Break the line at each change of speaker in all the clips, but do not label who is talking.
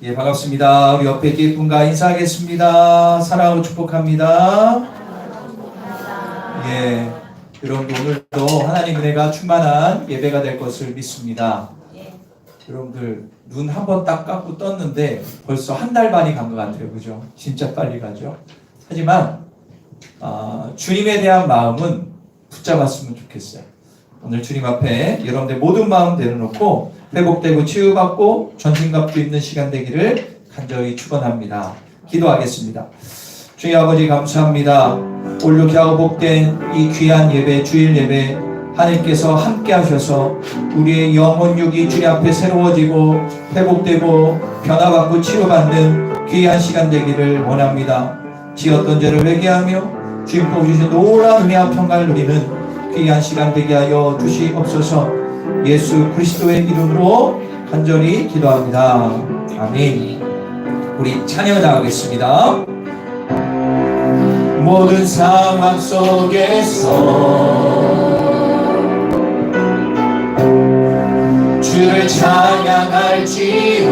예, 반갑습니다. 우리 옆에 계신 분과 인사하겠습니다. 사랑으로 축복합니다. 예, 여러분들 오늘도 하나님 은혜가 충만한 예배가 될 것을 믿습니다. 여러분들 눈 한 번 딱 감고 떴는데 벌써 한 달 반이 간 것 같아요. 그죠? 진짜 빨리 가죠. 하지만 주님에 대한 마음은 붙잡았으면 좋겠어요. 오늘 주님 앞에 여러분들 모든 마음 내려놓고 회복되고 치유받고 전신갑주 입는 시간 되기를 간절히 축원합니다. 기도하겠습니다. 주님 아버지 감사합니다. 올곧게 하고 복된 이 귀한 예배, 주일 예배 하나님께서 함께 하셔서 우리의 영혼 육이 주님 앞에 새로워지고 회복되고 변화받고 치유받는 귀한 시간 되기를 원합니다. 지었던 죄를 회개하며 주님 부어주신 놀라운 은혜와 평강을 누리는 귀한 시간 되게 하여 주시옵소서. 예수 그리스도의 이름으로 간절히 기도합니다. 아멘. 우리 찬양을 나가겠습니다. 모든 상황 속에서 주를 찬양할지라.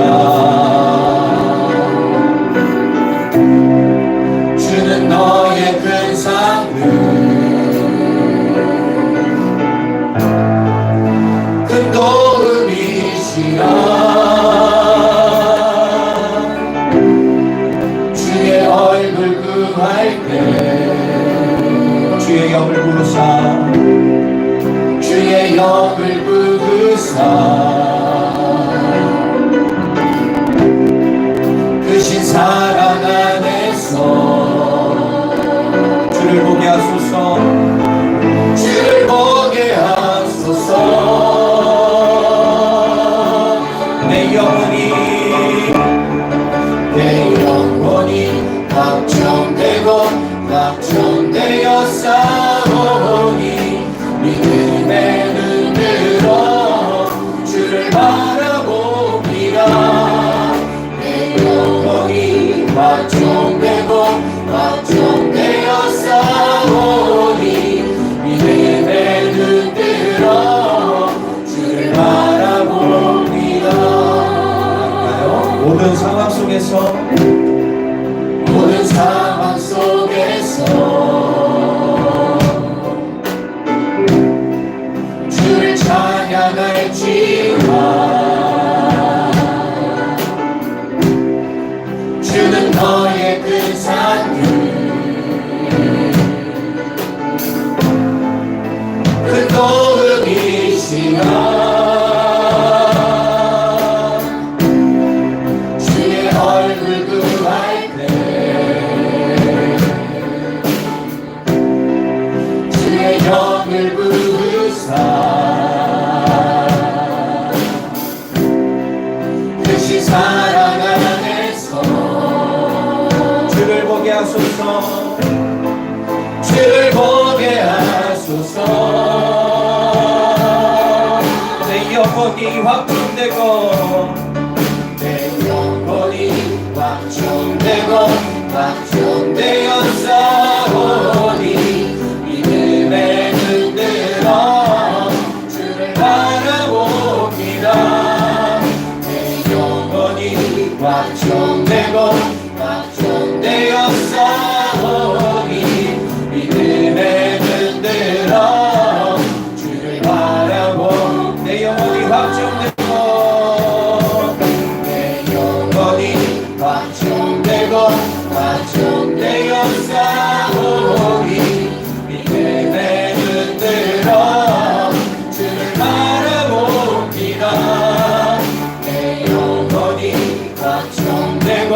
주는 너의 큰 상을 큰 도움이시라. 주의 얼굴 구할 때 주의 영을 부르사 주의 영을 부르사 크신 사랑 안에서 주를 보게 하소서. 주를 보게 하소서. 내 영혼이 확정되고 확정되어 싸우니 믿음의 눈으로 주를 바라봅니다. 내 영혼이 확정되고 확정되어 싸우니 믿음의 눈으로 주를 바라봅니다. 모든 상황 속에서 주를 찬양할지라. 주는 너의 큰 산을 큰 도움이시라. 영을 부르사 크신 사랑 안에서 주를 보게 하소서. 주를 보게 하소서. 내 영혼이 확정되고 내 영혼이 확정되고 확정되어 싸우니 믿음의 눈으로 주를 바라봅니다. 내 영혼이 확정되고 확정되어 싸우니 믿음의 눈으로 주를 바라보. 내 영혼이 확정되고 내 영혼이 확정되고 확정되어 싸우니 믿음의 눈으로 주를 바라봅니다. 내 영혼이 확정되고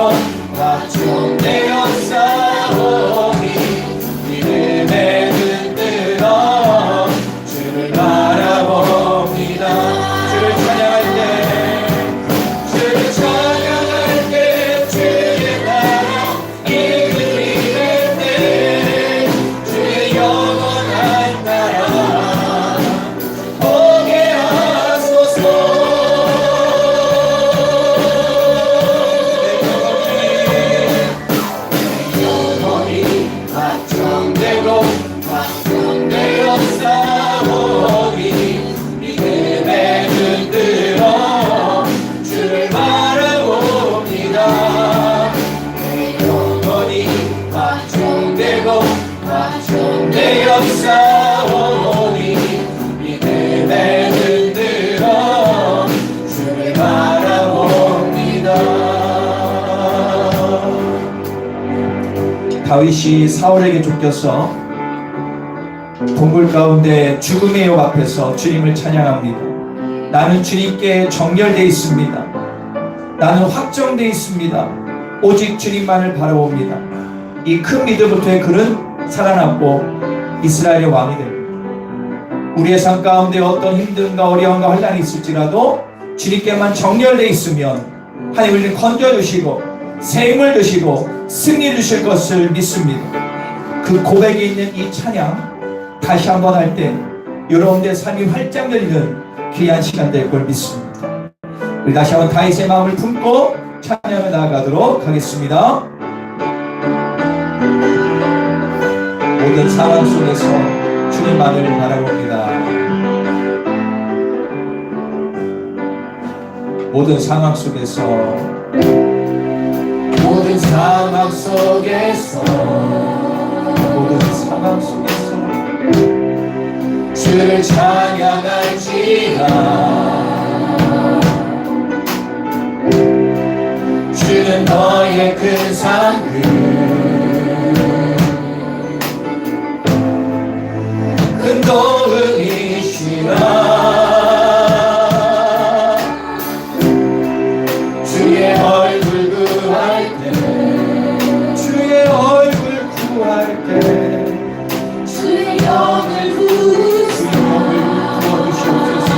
확정되어 싸우니 믿음의 눈으로 주를 바라봅니다. 주를 찬양할 때 주를 찬양할 때 주의 나라 이끌리는 때 주의 영원한 나라 보게 하소서. 내 다윗이 사울에게 쫓겨서 동굴 가운데 죽음의 역 앞에서 주님을 찬양합니다. 나는 주님께 정렬되어 있습니다. 나는 확정되어 있습니다. 오직 주님만을 바라봅니다. 이 큰 믿음부터의 그는 살아남고 이스라엘의 왕이 됩니다. 우리의 삶 가운데 어떤 힘듦과 어려움과 환난이 있을지라도 주님께만 정렬되어 있으면 하나님 우리를 건져주시고 새 힘을 주시고 승리 주실 것을 믿습니다. 그 고백이 있는 이 찬양 다시 한번 할 때 여러분들의 삶이 활짝 열리는 귀한 시간 될 걸 믿습니다. 우리 다시 한번 다윗의 마음을 품고 찬양을 나아가도록 하겠습니다. 모든 상황 속에서 주님만을 바라봅니다. 모든 상황 속에서 모든 상황 속에서 주를 찬양할지라. 주는 너의 큰 상급 큰 도움이시라. 주의 얼굴 구할 때 주의 얼굴 구할 때 주의 영을 구워주시옵소서.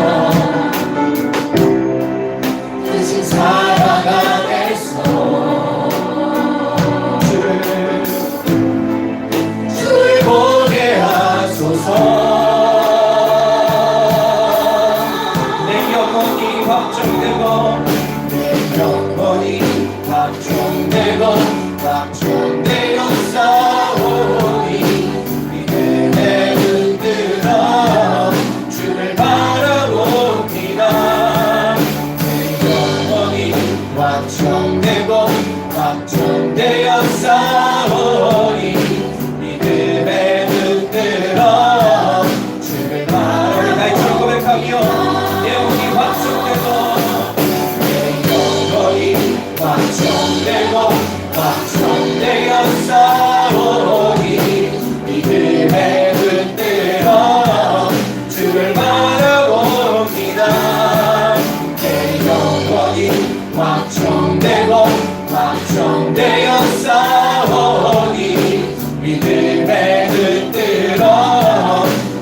크신 사랑 안에서 주를 보게 하소서. 내 영혼이 확정되고 확정되어 싸우니 믿음에 흔들어 주를 바라봅니다. 내 영혼이 확정되어 싸우니 믿음에 흔들어 주를 바라봅니다. 나의 고백하며 내 영혼이 확정되고 확정되어 싸우니 믿음에 흔들어 주를 바라봅니다. 내 영혼이 확정되어 싸우니 믿음에 흔들어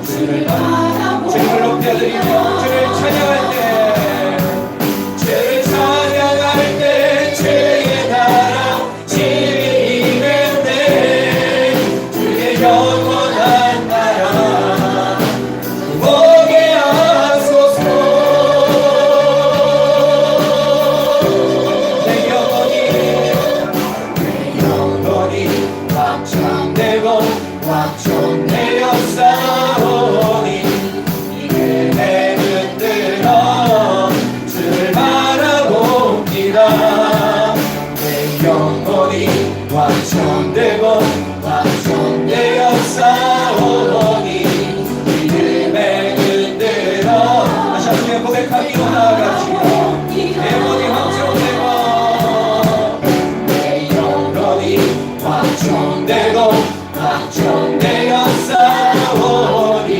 주를 바라봅니다. 주를 높여드리며 주를 찬양할 때 영원한 나라 보게 하소서. 내 영혼이 확정되어 싸우니 믿음에 흔들어 주를 바라봅니다. 내 영혼이 확정되어 싸우니 믿음에 흔들어 다시 한번 고백하기로 나아갑시다. 내 영혼이 확정되어 싸우니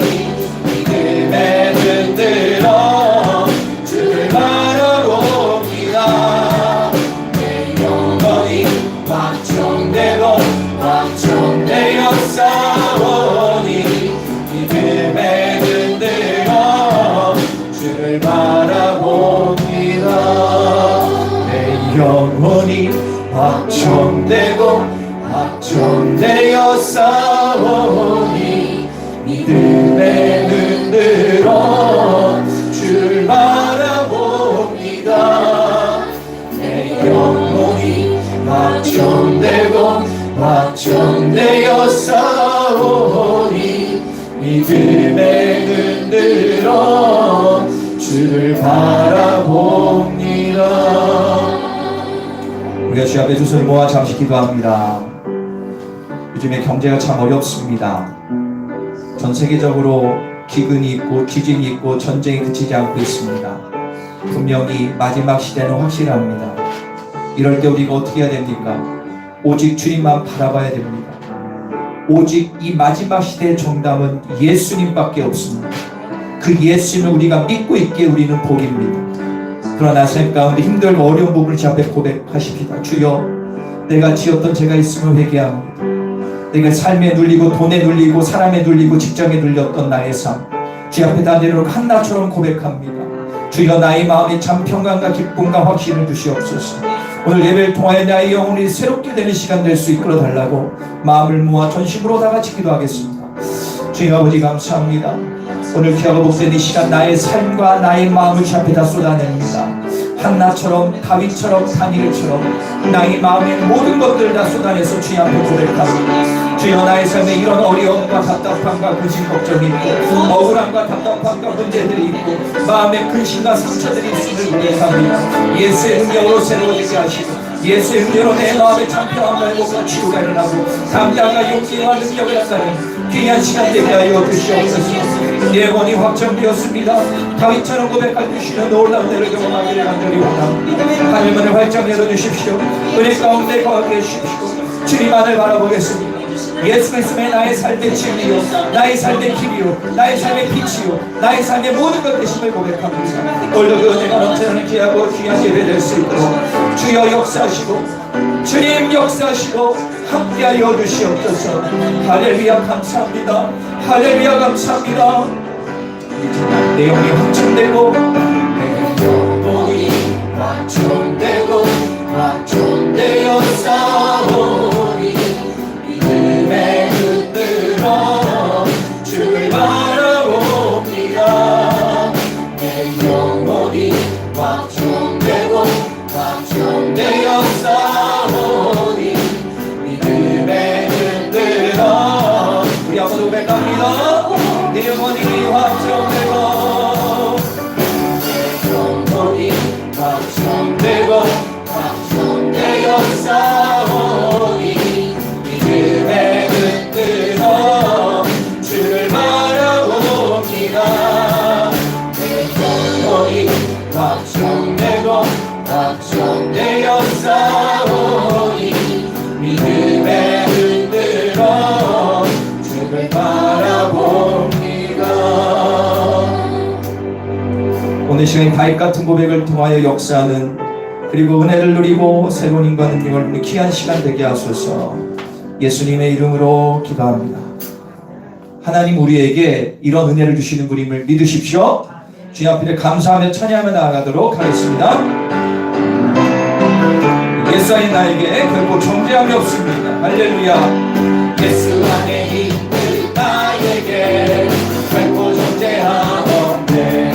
믿음에 흔들어 주를 바라봅니다. 내 영혼이 확정되어 싸우니 믿음에 흔들어 주를 바라봅니다. 내 영혼이 확정되어 싸우니 믿음에 흔들어 주를 바라봅니다. 내 영혼이 확정되어 싸우니 믿음에 흔들어 주를 바라봅니다. 우리가 주 앞에 두 손을 모아 잠시 기도합니다. 요즘에 경제가 참 어렵습니다. 전 세계적으로 기근이 있고 지진이 있고 전쟁이 그치지 않고 있습니다. 분명히 마지막 시대는 확실합니다. 이럴 때 우리가 어떻게 해야 됩니까? 오직 주님만 바라봐야 됩니다. 오직 이 마지막 시대의 정답은 예수님밖에 없습니다. 그 예수님을 우리가 믿고 있기에 우리는 복입니다. 그러나 삶 가운데 힘들고 어려운 부분을 주 앞에 고백하십시다. 주여, 내가 지었던 죄가 있음을 회개합니다. 내가 삶에 눌리고 돈에 눌리고 사람에 눌리고 직장에 눌렸던 나의 삶, 주 앞에 다 내려놓고 한나처럼 고백합니다. 주여, 나의 마음에 참 평강과 기쁨과 확신을 주시옵소서. 오늘 예배를 통하여 나의 영혼이 새롭게 되는 시간 될 수 이끌어 달라고 마음을 모아 전심으로 다 같이 기도하겠습니다. 주여 아버지 감사합니다. 오늘 귀하고 복된 이 시간 나의 삶과 나의 마음을 주 앞에 다 쏟아냅니다. 한나처럼 다윗처럼 다니엘처럼 나의 마음의 모든 것들을 다 쏟아내서 주님 앞에 고백합니다. 주여, 나의 삶에 이런 어려움과 답답함과 근심 걱정이 있고 억울함과 답답함과 문제들이 있고 마음의 근심과 상처들이 있음을 고백합니다. 예수의 능력으로 새로워지게 하시고 예수의 은혜로 내 마음의 참평함과 회복과 치유가 일어나고 담당과 용기와 능력을 나타내는 귀한 시간 되게 하여 주시옵소서. 예언이 확정되었습니다. 다윗처럼 고백할 주시는 놀라운 은혜를 경험하기를 간절히 원합니다. 하늘문을 활짝 열어주십시오. 은혜 가운데 거하게 해주십시오. 주님만을 바라보겠습니다. 예수 그리스도의 나의 삶의 진리요, 나의 삶의 길이요, 나의 삶의 빛이요, 나의 삶의 모든 것 되심을 고백합니다. 오늘도 그 은혜가 넘쳐나는 귀하고 귀한 예배 될 수 있도록 주여 역사하시고 주님 역사하시고 함께하여 주시옵소서. 할렐루야 감사합니다. 할렐루야 감사합니다. 내 영이 확정되고 내 영혼이 확정되고 확정되어 싸우니 믿음에 흔들어 주를 바라봅니다. 내 영혼이 확정되고 확정되어 싸우니 믿음에 흔들어 우리 한번 고백합니다. 내 영혼이 확정되고 내 영혼이 확정되고 확정되어 싸우니 믿음에 흔들어 주를 바라봅니다. 내 영혼이 확정되고 확정되어 싸우니 믿음에 흔들어 주를 바라봅니다. 오늘 시간 다윗 같은 고백을 통하여 역사하는 그리고 은혜를 누리고 새로운 인간 능력을 누리는 귀한 시간 되게 하소서. 예수님의 이름으로 기도합니다. 하나님 우리에게 이런 은혜를 주시는 분임을 믿으십시오. 주님 앞에 감사하며 찬양하며 나아가도록 하겠습니다. 예수 안에 나에게 결코 정죄함이 없습니다. 할렐루야. 예수 안에 있는 나에게 결코 정죄함 없네.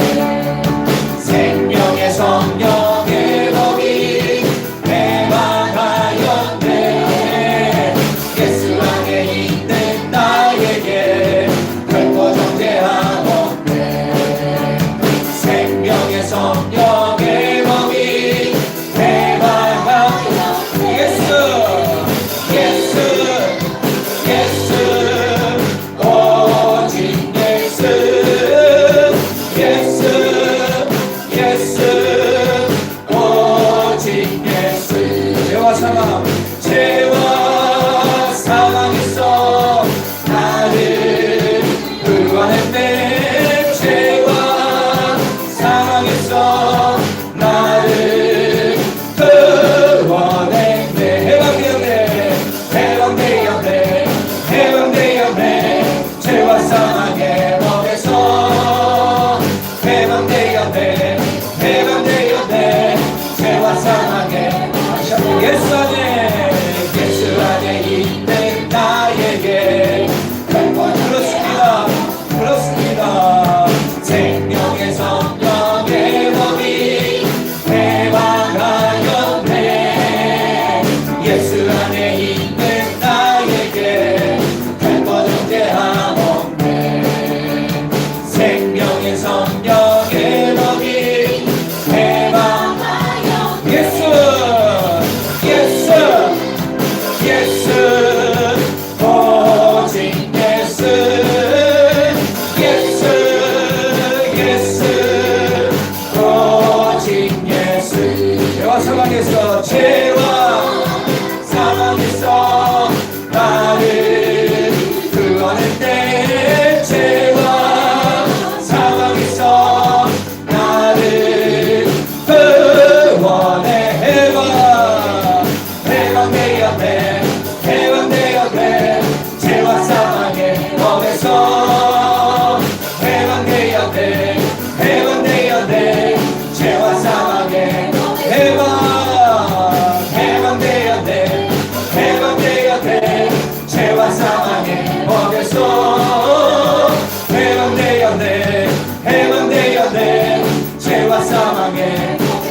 생명의 성령의 법이 해방하였네. 예수 안에 있는 나에게 결코 정죄함 없네. 생명의 성령의 법이 해방하였네. 예수 예수 예수 오직 예수 예수 예수 오직 예수. 죄와 사망에서 나를 구원했네. 죄와 사망에서 나를 구원했네. 해방되었네. 해방되었네. 해방되었네. 죄와 사망의 법에서 해방되었네. 해방되었네. 죄와 사망의 예수 안에 예수 안에 있는 나에게 그렇습니다. 그렇습니다. 생명의 성령의 법이 해방하였네. 예수 안에 있는 나에게 결코 정죄함 없네. 생명의 성령의 법이 해방하였네. 예수 예수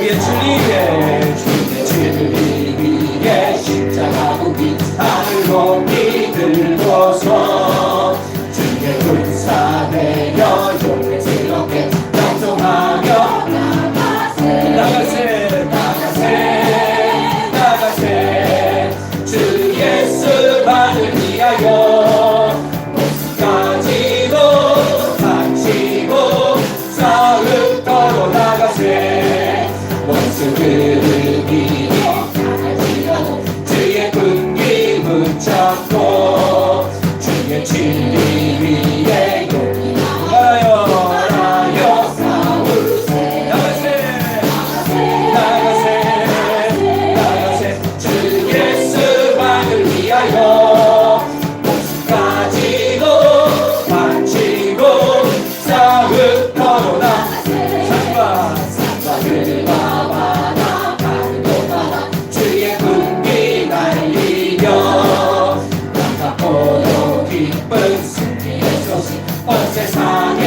주의 진리 위에 십자가 보기 하늘 높이 들고서 주의 군사 되려 용맹스럽게 명성하며 나가세 주 예수만을 위하여 목숨까지도 바치고 싸움터로 나가세 원수들을 이겨 주의 군기 붙잡고 주의 진리 위에 용기 말하여 싸우세 나가세 주 예수만을 위하여 목숨까지도 바치고 싸움터로 나가세 산과 바다 가는 곳마다 주의 군기 날리며 반갑고도 기쁜 승리의 소식 온 세상에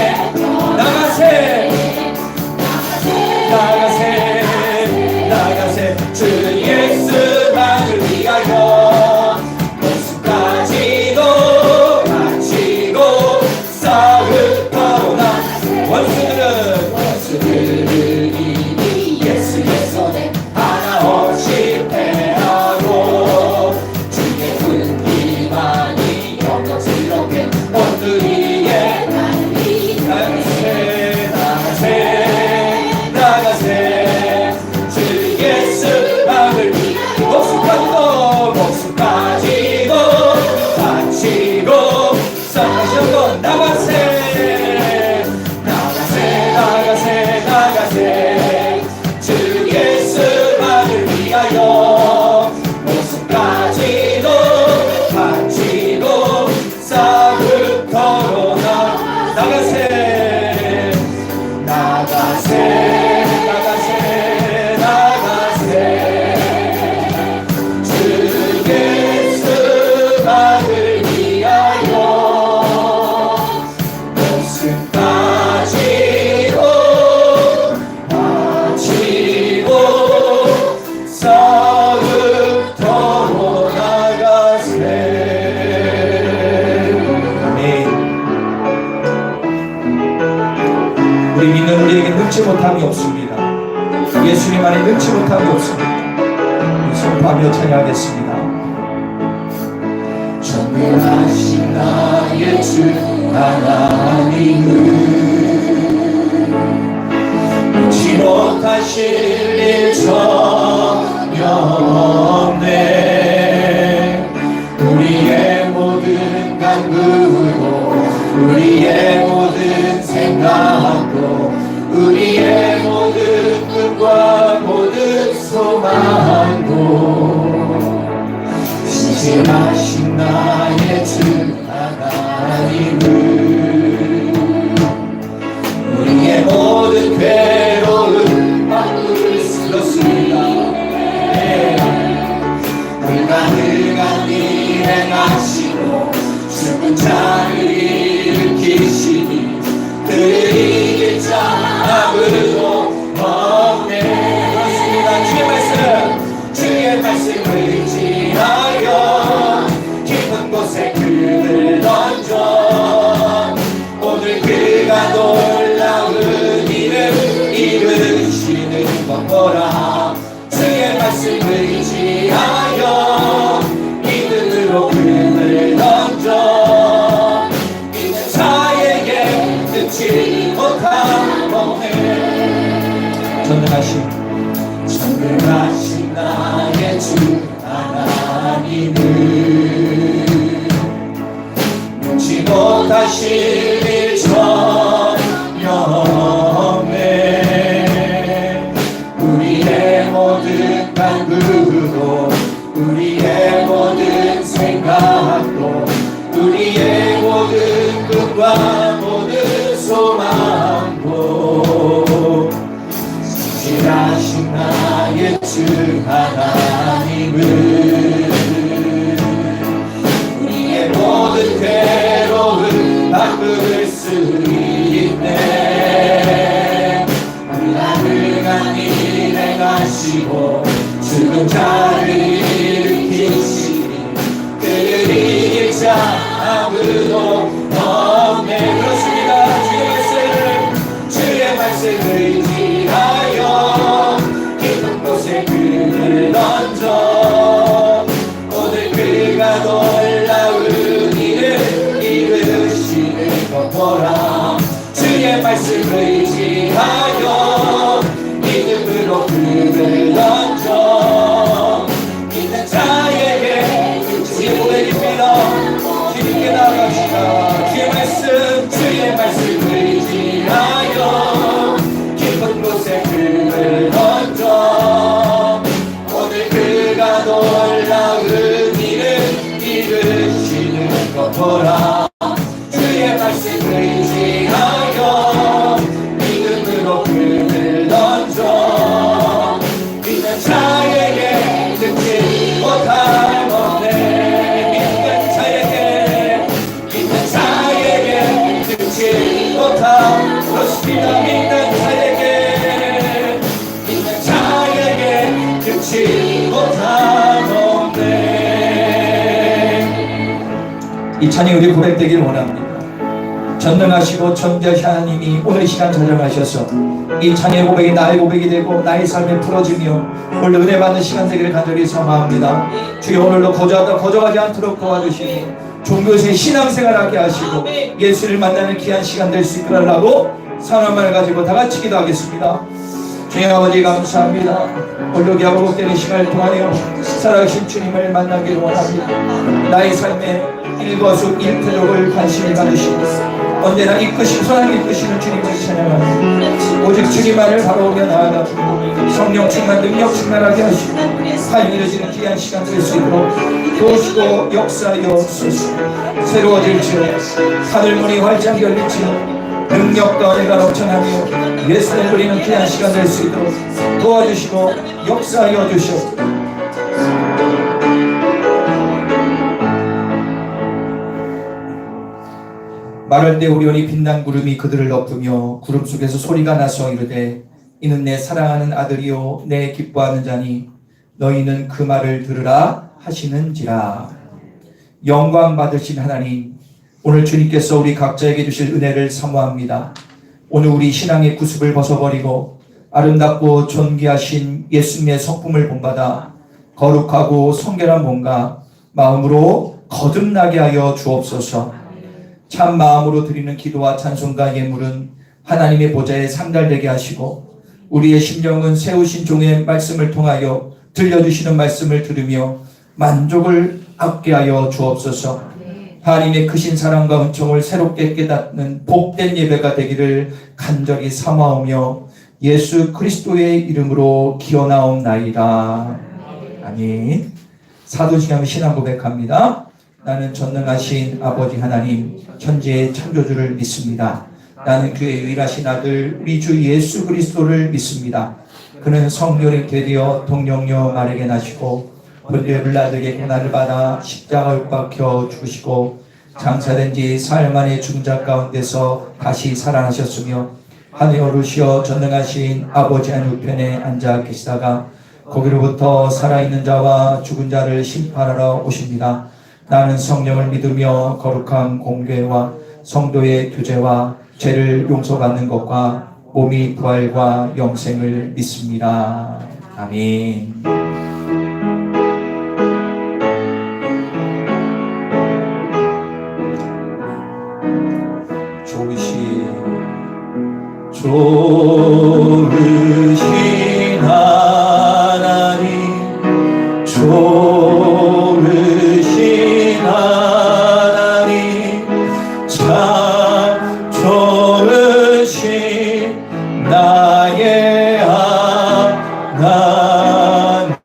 나가세 주 예수만을 위하여 목숨까지도 바치고 싸움터로 나가세 원수들을 이미 예수의 손에 하나 없이 패하고 주의 군기만이 영광스럽게 오늘 위에 나가세 주 예수만을 위해 목숨까지도 바치고 싸우셔도 나가세 주 예수만을 위하여 목숨까지도 바치고 싸움터로 나가세 주 예수만을 위하여 목숨까지도 바치고 싸움터로 나가세. 아멘. 우리 믿는 우리에게 능치 못함이 없습니다. 예수님 안에 능치 못함이 없습니다. 우리 선포하며 찬양하겠습니다. 전능하신 나의 주 하나님은 능치 못하실 일 전혀 없네. 우리의 모든 간구도 우리의 모든 생각도 우리의 모든 꿈과 모든 소망도 신실하신 나의 주 하나님은 우리의 모든 괴로움 바꿀 수 없습니다. 불가능한 일 행하시고 죽은 자를 일으키시니 그를 이길 자 아무도 없네. 그렇습니다. 주의 말씀을 의지하여 깊은 곳에 그를 던져 오늘 그가 놀라운 일을 이루시는 것 보라. 주의 말씀을 의지하여 믿음으로 그를 던져 믿는 자에게 능치 못함 없네. 전능하신 나의 주 하나님은 능치 못하실 일 전혀 없네. 우리의 모든 간구도 우리의 모든 생각도 우리의 모든 꿈과 모든 소망도 신실하신 나의 주 하나님은 우리의 모든 괴로움 바꿀 수 있네. 불가능한 일에 전능하시고 죽은 자를 일으키시니 그를 이길 자 아무도 없네. 그렇습니다. 주의 말씀을 의지하여 깊은 곳에 그를 던져 오늘 그가 놀라운 일을 이루시는 것 보라. 주의 말씀을 의지하여 믿음으로 그를 던져 믿는 자에게 주의 고백입니다. 깊게 나갑시다. 주의 말씀을 의지하여 깊은 곳에 그를 던져 오늘 그가 놀라운 일을 이루시는 것 보라. 주의 말씀을 의지하여 믿음으로 그를 던져 믿는 자에게 듣지 못할 없네. 믿는 자에게 듣지 못한 그렇습니다. 믿는 자에게 듣지 못한 없네. 이 찬이 우리 고백되길 원합니다. 전능하시고 전대하신 하나님이 오늘 이 시간 찾아가셔서 이 찬이의 고백이 나의 고백이 되고 나의 삶에 풀어지며 오늘 은혜 받는 시간 되기를 간절히 소망합니다. 주여 오늘도 거저하지 않도록 도와주시니 종교의 신앙생활하게 하시고 예수를 만나는 귀한 시간 될 수 있도록 하고 선한 가지고 다 같이 기도하겠습니다. 주님 아버지 감사합니다. 오늘 야고복되는 시간을 통하여 살아계신 주님을 만나기를 원합니다. 나의 삶에 일거수일투족을 관심을 가지시고 언제나 이끄시고 선하게 이끄시는 주님을 찬양합니다. 오직 주님만을 바라보며 나아가고 성령 충만 능력 충만하게 하시고 삶이 이루어지는 귀한 시간 될 수 있도록 도우시고 역사하여 주소서. 새로워질지어 하늘문이 활짝 열릴지어 능력과 은혜가 넘쳐나며 예수를 누리는 귀한 시간 될 수 있도록 도와주시고 역사하여 주시옵소서. 말할 때 우리온이 빛난 구름이 그들을 덮으며 구름 속에서 소리가 나서 이르되 이는 내 사랑하는 아들이요 내 기뻐하는 자니 너희는 그 말을 들으라 하시는지라. 영광 받으신 하나님, 오늘 주님께서 우리 각자에게 주실 은혜를 사모합니다. 오늘 우리 신앙의 구습을 벗어버리고 아름답고 존귀하신 예수님의 성품을 본받아 거룩하고 성결한 몸과 마음으로 거듭나게 하여 주옵소서. 참 마음으로 드리는 기도와 찬송과 예물은 하나님의 보좌에 상달되게 하시고 우리의 심령은 세우신 종의 말씀을 통하여 들려주시는 말씀을 들으며 만족을 얻게 하여 주옵소서. 하나님의 크신 사랑과 은총을 새롭게 깨닫는 복된 예배가 되기를 간절히 사모하며 예수 그리스도의 이름으로 기어나옵나이다. 아멘. 사도신앙 신앙 고백합니다. 나는 전능하신 아버지 하나님 천지의 창조주를 믿습니다. 나는 그의 유일하신 아들 우리 주 예수 그리스도를 믿습니다. 그는 성령이 되어 동정녀 마리아에게 나시고 본디오 빌라도에게 고난을 받아 십자가에 못 박혀 죽으시고 장사된 지 사흘 만에 죽은 자 가운데서 다시 살아나셨으며 하늘에 오르시어 전능하신 아버지 하나님 우편에 앉아 계시다가 거기로부터 살아있는 자와 죽은 자를 심판하러 오십니다. 나는 성령을 믿으며 거룩한 공교회와 성도의 교제와 죄를 용서받는 것과 몸이 부활과 영생을 믿습니다. 아멘. 좋으신 하나님 좋으신 하나님 참 좋으신 나의 하나님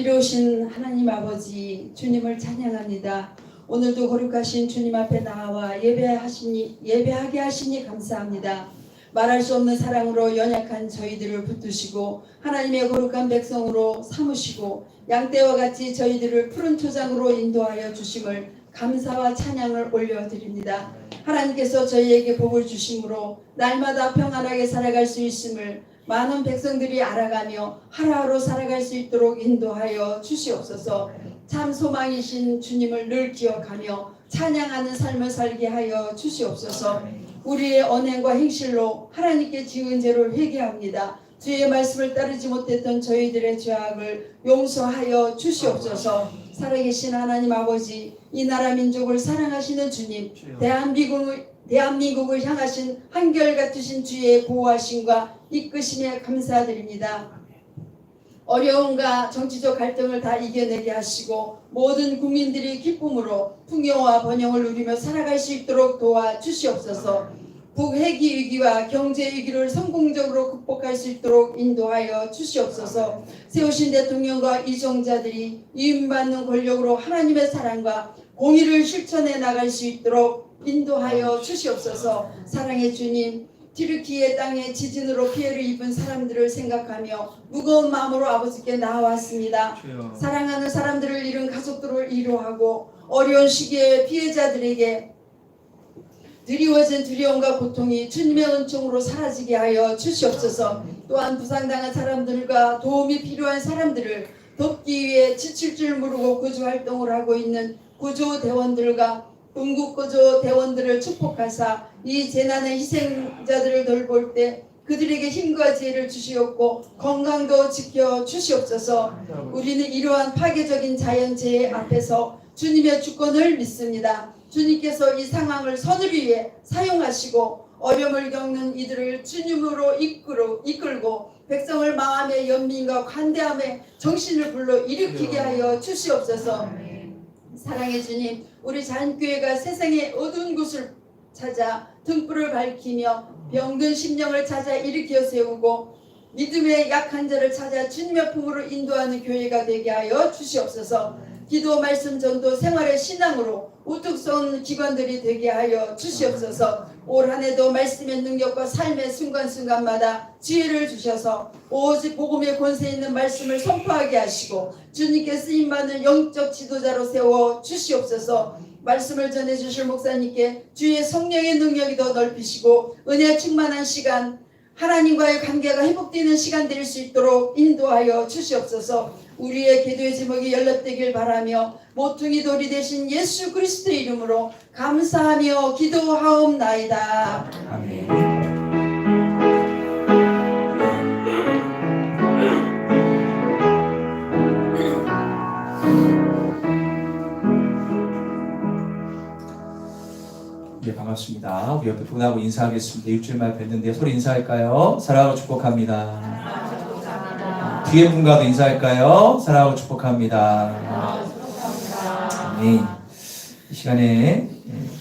이루신 하나님 아버지 주님을 찬양합니다. 오늘도 거룩하신 주님 앞에 나와 예배하게 하시니 감사합니다. 말할 수 없는 사랑으로 연약한 저희들을 붙드시고 하나님의 거룩한 백성으로 삼으시고 양떼와 같이 저희들을 푸른 초장으로 인도하여 주심을 감사와 찬양을 올려드립니다. 하나님께서 저희에게 복을 주심으로 날마다 평안하게 살아갈 수 있음을 많은 백성들이 알아가며 하루하루 살아갈 수 있도록 인도하여 주시옵소서. 참 소망이신 주님을 늘 기억하며 찬양하는 삶을 살게 하여 주시옵소서. 우리의 언행과 행실로 하나님께 지은 죄를 회개합니다. 주의 말씀을 따르지 못했던 저희들의 죄악을 용서하여 주시옵소서. 살아계신 하나님 아버지, 이 나라 민족을 사랑하시는 주님, 대한민국을 향하신 한결같으신 주의 보호하심과 이끄심에 감사드립니다. 어려움과 정치적 갈등을 다 이겨내게 하시고 모든 국민들이 기쁨으로 풍요와 번영을 누리며 살아갈 수 있도록 도와주시옵소서. 북핵이 위기와 경제 위기를 성공적으로 극복할 수 있도록 인도하여 주시옵소서. 세우신 대통령과 이정자들이 위임받는 권력으로 하나님의 사랑과 공의를 실천해 나갈 수 있도록 인도하여 주시옵소서. 사랑의 주님, 튀르키예 땅에 지진으로 피해를 입은 사람들을 생각하며 무거운 마음으로 아버지께 나아왔습니다. 사랑하는 사람들을 잃은 가족들을 위로하고 어려운 시기에 피해자들에게 드리워진 두려움과 고통이 주님의 은총으로 사라지게 하여 주시옵소서. 또한 부상당한 사람들과 도움이 필요한 사람들을 돕기 위해 지칠 줄 모르고 구조활동을 하고 있는 구조대원들과 응급구조대원들을 축복하사 이 재난의 희생자들을 돌볼 때 그들에게 힘과 지혜를 주시옵고 건강도 지켜 주시옵소서. 우리는 이러한 파괴적인 자연재해 앞에서 주님의 주권을 믿습니다. 주님께서 이 상황을 선을 위해 사용하시고 어려움을 겪는 이들을 주님으로 이끌고 백성을 마음의 연민과 관대함에 정신을 불러 일으키게 하여 주시옵소서. 사랑의 주님, 우리 자연교회가 세상의 어두운 곳을 찾아 등불을 밝히며 병든 심령을 찾아 일으켜 세우고 믿음의 약한 자를 찾아 주님의 품으로 인도하는 교회가 되게 하여 주시옵소서. 기도, 말씀, 전도, 생활의 신앙으로 우뚝 선 기관들이 되게 하여 주시옵소서. 올 한 해도 말씀의 능력과 삶의 순간순간마다 지혜를 주셔서 오직 복음의 권세 있는 말씀을 선포하게 하시고 주님께 쓰임받는 영적 지도자로 세워 주시옵소서. 말씀을 전해주실 목사님께 주의 성령의 능력이 더 넓히시고 은혜 충만한 시간, 하나님과의 관계가 회복되는 시간 될 수 있도록 인도하여 주시옵소서. 우리의 기도의 제목이 연락되길 바라며 모퉁이 돌이 되신 예수 그리스도의 이름으로 감사하며 기도하옵나이다.
아멘. 네, 반갑습니다. 우리 옆에 분하고 인사하겠습니다. 일주일만 뵀는데 서로 인사할까요? 사랑하고 축복합니다. 뒤에 분과도 인사할까요? 사랑하고 축복합니다. 네. 이 시간에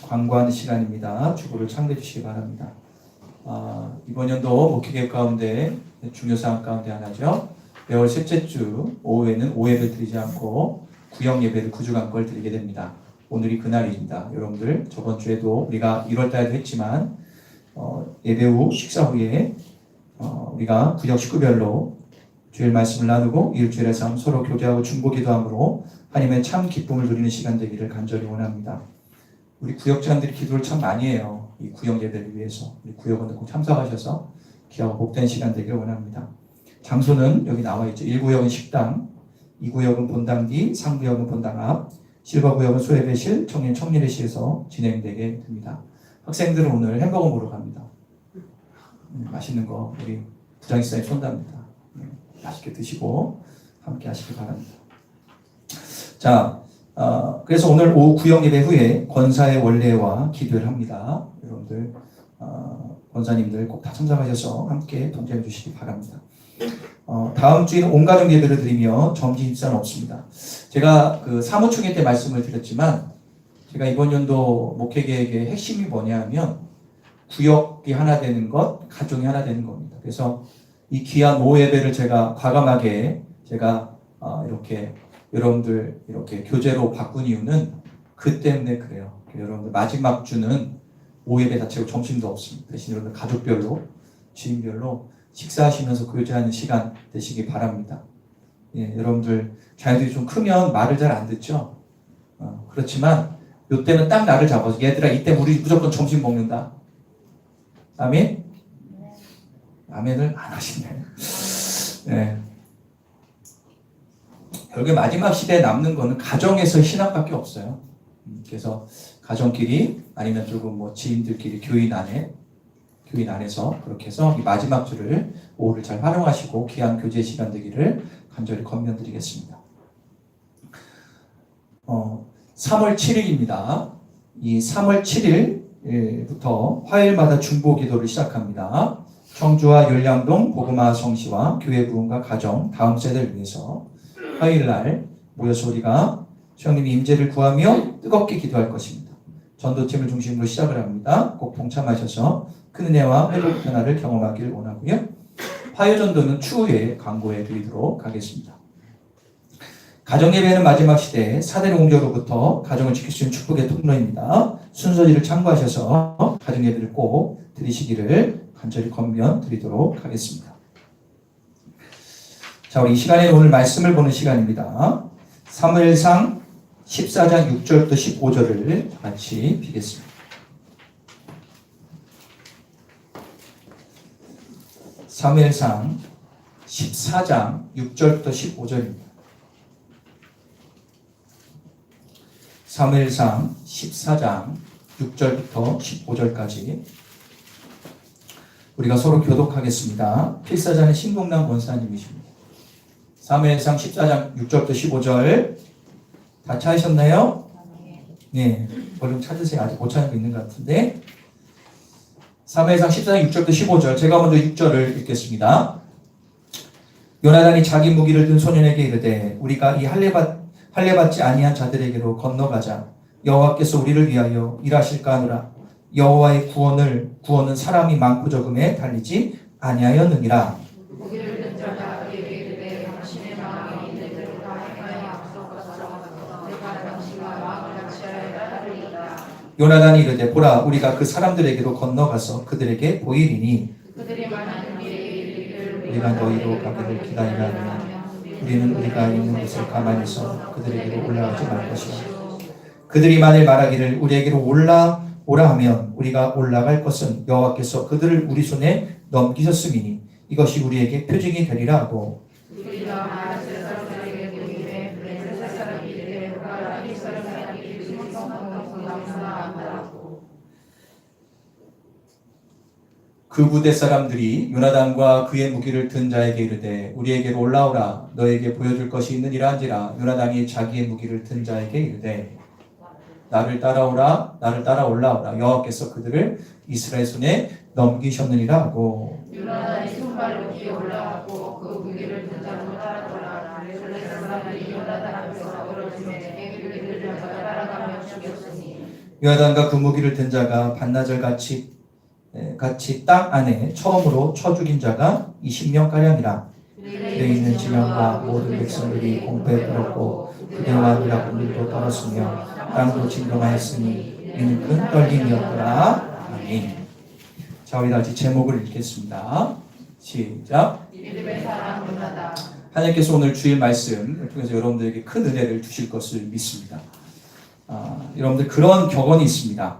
광고하는 시간입니다. 주보를 참고해 주시기 바랍니다. 이번 연도 목회계획 가운데 중요사항 가운데 하나죠. 매월 셋째 주 오후에는 오예배 드리지 않고 구역 예배를 9주간 걸 드리게 됩니다. 오늘이 그날입니다. 여러분들 저번 주에도 우리가 1월달에도 했지만 예배 후 식사 후에 우리가 구역 식구별로 주일 말씀을 나누고 일주일의 삶 서로 교제하고 중보기도함으로 하나님의 참 기쁨을 누리는 시간 되기를 간절히 원합니다. 우리 구역장들이 기도를 참 많이 해요. 이 구역 예배를 위해서 우리 구역원들 꼭 참석하셔서 귀하고 복된 시간 되기를 원합니다. 장소는 여기 나와 있죠. 1구역은 식당, 2구역은 본당 뒤, 3구역은 본당 앞, 실버구역은 소예배실, 청년회실에서 진행되게 됩니다. 학생들은 오늘 햄버거 먹으러 갑니다. 맛있는 거 우리 부장님이 쏜답니다. 맛있게 드시고 함께 하시기 바랍니다. 자, 그래서 오늘 오후 구역 예배 후에 권사의 원례와 기도를 합니다. 여러분들 권사님들 꼭 다 참석하셔서 함께 동참해 주시기 바랍니다. 다음 주에는 온가족 예배를 드리며 점심 식사는 없습니다. 제가 그 사무총회 때 말씀을 드렸지만 제가 이번 연도 목회계획의 핵심이 뭐냐면 구역이 하나 되는 것, 가정이 하나 되는 겁니다. 그래서 이 귀한 오후 예배를 제가 과감하게 제가 이렇게 여러분들 이렇게 교제로 바꾼 이유는 그 때문에 그래요. 여러분들 마지막 주는 오예배 자체로 점심도 없습니다. 대신 여러분들 가족별로, 지인별로 식사하시면서 교제하는 시간 되시기 바랍니다. 예, 여러분들 자녀들이 좀 크면 말을 잘 안 듣죠. 그렇지만 이때는 딱 나를 잡아서 얘들아 이때 우리 무조건 점심 먹는다. 아멘? 아멘을 안 하시네. 네. 결국에 마지막 시대에 남는 거는 가정에서 신앙밖에 없어요. 그래서 가정끼리 아니면 조금 뭐 지인들끼리 교인 안에서 그렇게 해서 이 마지막 주를 오후를 잘 활용하시고 귀한 교제 시간 되기를 간절히 권면드리겠습니다. 3월 7일입니다. 이 3월 7일부터 화요일마다 중보 기도를 시작합니다. 청주와 열량동 복음화 성시와 교회 부흥과 가정 다음 세대를 위해서 화요일날 모여서 우리가 주님의 임재를 구하며 뜨겁게 기도할 것입니다. 전도팀을 중심으로 시작을 합니다. 꼭 동참하셔서 큰 은혜와 회복 변화를 경험하길 원하고요. 화요전도는 추후에 광고해 드리도록 하겠습니다. 가정예배는 마지막 시대에 사대의 공조로부터 가정을 지킬 수 있는 축복의 통로입니다. 순서지를 참고하셔서 가정예배를 꼭 드리시기를 간절히 권면 드리도록 하겠습니다. 자, 우리 이 시간에 오늘 말씀을 보는 시간입니다. 사무엘상 14장 6절부터 15절을 같이 비겠습니다. 사무엘상 14장 6절부터 15절입니다. 사무엘상 14장 6절부터 15절까지 우리가 서로 교독하겠습니다. 필사자는 신동남 권사님이십니다. 사무엘상 14장 6절부터 15절 다 찾으셨나요? 네, 얼른 찾으세요. 아직 못 찾은 거 있는 것 같은데. 사무엘상 14장 6절부터 15절 제가 먼저 6절을 읽겠습니다. 요나단이 자기 무기를 든 소년에게 이르되 우리가 이 할례받지 아니한 자들에게로 건너가자. 여호와께서 우리를 위하여 일하실까 하노라. 여호와의 구원은 사람이 많고 적음에 달리지 아니하였느니라. 요나단이 이르되 보라 우리가 그 사람들에게로 건너가서 그들에게 보이리니 우리가 너희로 가기를 기다리라 하면 우리는 우리가 있는 곳에 가만히 있어 그들에게로 올라가지 말 것이라. 그들이 만일 말하기를 우리에게로 올라오라 하면 우리가 올라갈 것은 여호와께서 그들을 우리 손에 넘기셨음이니 이것이 우리에게 표징이 되리라 하고 그 부대 사람들이 요나단과 그의 무기를 든 자에게 이르되 우리에게로 올라오라 너에게 보여줄 것이 있느니라 한지라. 요나단이 자기의 무기를 든 자에게 이르되 나를 따라 올라오라 여호와께서 그들을 이스라엘 손에 넘기셨느니라 하고
요나단이 손발로 뛰어 올라가고 그 무기를 든 자로 따라오라. 블레셋 사람들이 요나단 앞에서 얼어지매 그들을 따라가며 죽였으니
요나단과 그 무기를 든 자가 반나절 같이 땅 안에 처음으로 쳐 죽인 자가 20명가량이라. 그에 있는 지명과 모든 백성들이 공포에 떨었고 그대와 미라군들도 떨었으며 땅도 진동하였으니 이는 큰 떨림이었더라. 아멘. 자, 우리 다시 제목을 읽겠습니다. 시작. 하나님께서 오늘 주일 말씀을 통해서 여러분들에게 큰 은혜를 주실 것을 믿습니다. 여러분들 그런 격언이 있습니다.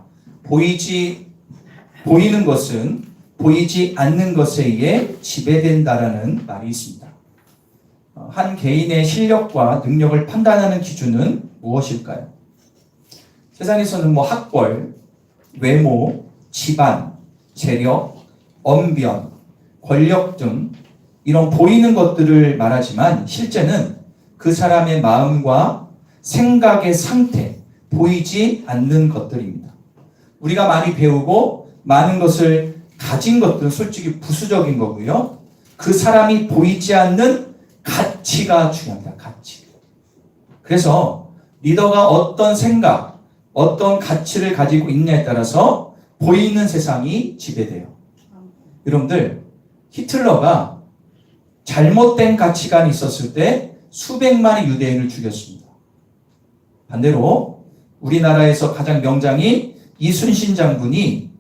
보이는 것은 보이지 않는 것에 의해 지배된다라는 말이 있습니다. 한 개인의 실력과 능력을 판단하는 기준은 무엇일까요? 세상에서는 학벌, 외모, 집안, 재력, 언변, 권력 등 이런 보이는 것들을 말하지만 실제는 그 사람의 마음과 생각의 상태, 보이지 않는 것들입니다. 우리가 많이 배우고 많은 것을 가진 것들은 솔직히 부수적인 거고요. 그 사람이 보이지 않는 가치가 중요합니다. 가치. 그래서 리더가 어떤 생각, 어떤 가치를 가지고 있냐에 따라서 보이는 세상이 지배돼요. 여러분들, 히틀러가 잘못된 가치관이 있었을 때 수백만의 유대인을 죽였습니다. 반대로 우리나라에서 가장 명장인 이순신 장군이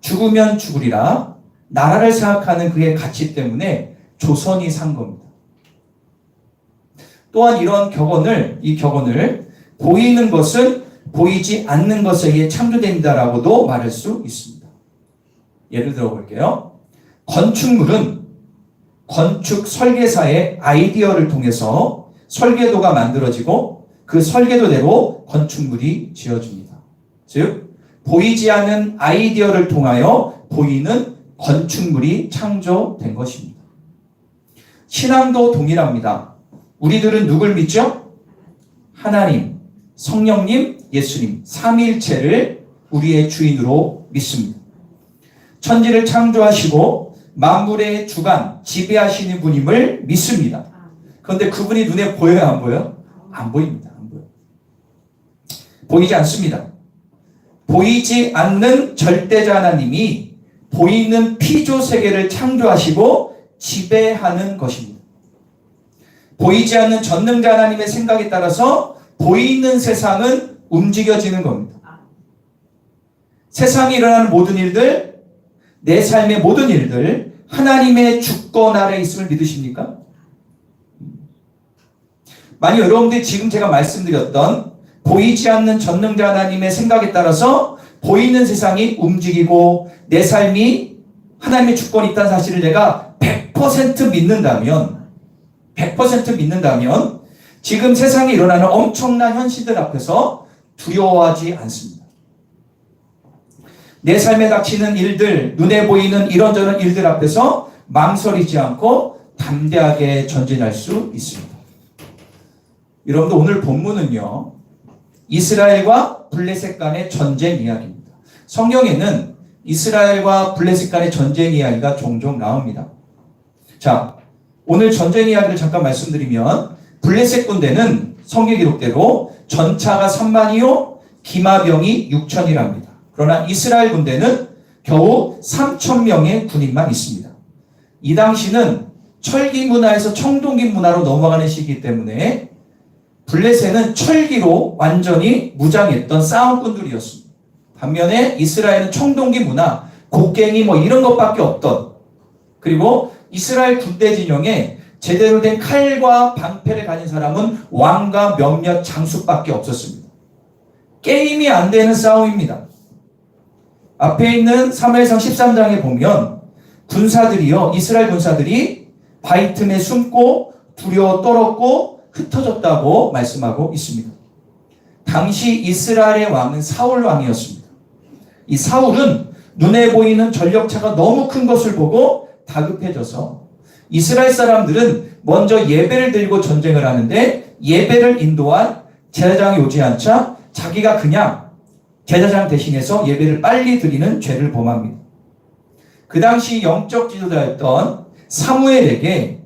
죽으면 죽으리라 나라를 생각하는 그의 가치 때문에 조선이 산 겁니다. 또한 이런 이 격언을 보이는 것은 보이지 않는 것에 의해 창조된다라고도 말할 수 있습니다. 예를 들어 볼게요. 건축물은 건축 설계사의 아이디어를 통해서 설계도가 만들어지고 그 설계도대로 건축물이 지어집니다. 즉 보이지 않는 아이디어를 통하여 보이는 건축물이 창조된 것입니다. 신앙도 동일합니다. 우리들은 누굴 믿죠? 하나님, 성령님, 예수님, 삼위일체를 우리의 주인으로 믿습니다. 천지를 창조하시고 만물의 주관, 지배하시는 분임을 믿습니다. 그런데 그분이 눈에 보여요, 안 보여요? 안 보입니다. 안 보여요. 보이지 않습니다. 보이지 않는 절대자 하나님이 보이는 피조 세계를 창조하시고 지배하는 것입니다. 보이지 않는 전능자 하나님의 생각에 따라서 보이는 세상은 움직여지는 겁니다. 세상에 일어나는 모든 일들, 내 삶의 모든 일들 하나님의 주권 아래에 있음을 믿으십니까? 만약 여러분들이 지금 제가 말씀드렸던 보이지 않는 전능자 하나님의 생각에 따라서 보이는 세상이 움직이고 내 삶이 하나님의 주권이 있다는 사실을 내가 100% 믿는다면 지금 세상에 일어나는 엄청난 현실들 앞에서 두려워하지 않습니다. 내 삶에 닥치는 일들, 눈에 보이는 이런저런 일들 앞에서 망설이지 않고 담대하게 전진할 수 있습니다. 여러분들 오늘 본문은요, 이스라엘과 블레셋 간의 전쟁 이야기입니다. 성경에는 이스라엘과 블레셋 간의 전쟁 이야기가 종종 나옵니다. 자, 오늘 전쟁 이야기를 잠깐 말씀드리면 블레셋 군대는 성경 기록대로 전차가 3만이요 기마병이 6천이랍니다. 그러나 이스라엘 군대는 겨우 3,000명의 군인만 있습니다. 이 당시는 철기 문화에서 청동기 문화로 넘어가는 시기이기 때문에 블레셋은 철기로 완전히 무장했던 싸움꾼들이었습니다. 반면에 이스라엘은 청동기 문화, 곡괭이 이런 것밖에 없던, 그리고 이스라엘 군대 진영에 제대로 된 칼과 방패를 가진 사람은 왕과 몇몇 장수밖에 없었습니다. 게임이 안 되는 싸움입니다. 앞에 있는 사무엘상 13장에 보면 이스라엘 군사들이 바위 틈에 숨고 두려워 떨었고 흩어졌다고 말씀하고 있습니다. 당시 이스라엘의 왕은 사울 왕이었습니다. 이 사울은 눈에 보이는 전력차가 너무 큰 것을 보고 다급해져서 이스라엘 사람들은 먼저 예배를 드리고 전쟁을 하는데 예배를 인도한 제사장이 오지 않자 자기가 그냥 제사장 대신해서 예배를 빨리 드리는 죄를 범합니다. 그 당시 영적 지도자였던 사무엘에게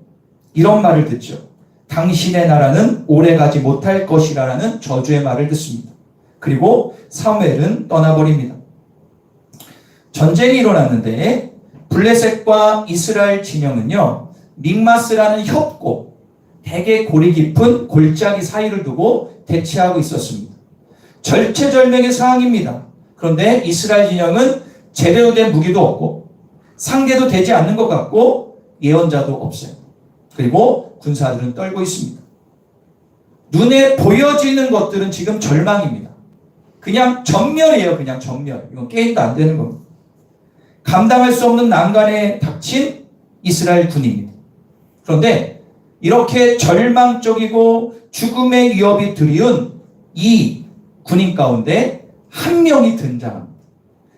이런 말을 듣죠. 당신의 나라는 오래가지 못할 것이라는 저주의 말을 듣습니다. 그리고 사무엘은 떠나버립니다. 전쟁이 일어났는데 블레셋과 이스라엘 진영은요, 믹마스라는 협곡, 대개 고리 깊은 골짜기 사이를 두고 대치하고 있었습니다. 절체절명의 상황입니다. 그런데 이스라엘 진영은 제대로 된 무기도 없고 상대도 되지 않는 것 같고 예언자도 없어요. 그리고 군사들은 떨고 있습니다. 눈에 보여지는 것들은 지금 절망입니다. 그냥 전멸이에요. 그냥 전멸. 이건 게임도 안 되는 겁니다. 감당할 수 없는 난간에 닥친 이스라엘 군입니다. 그런데 이렇게 절망적이고 죽음의 위협이 드리운 이 군인 가운데 한 명이 등장합니다.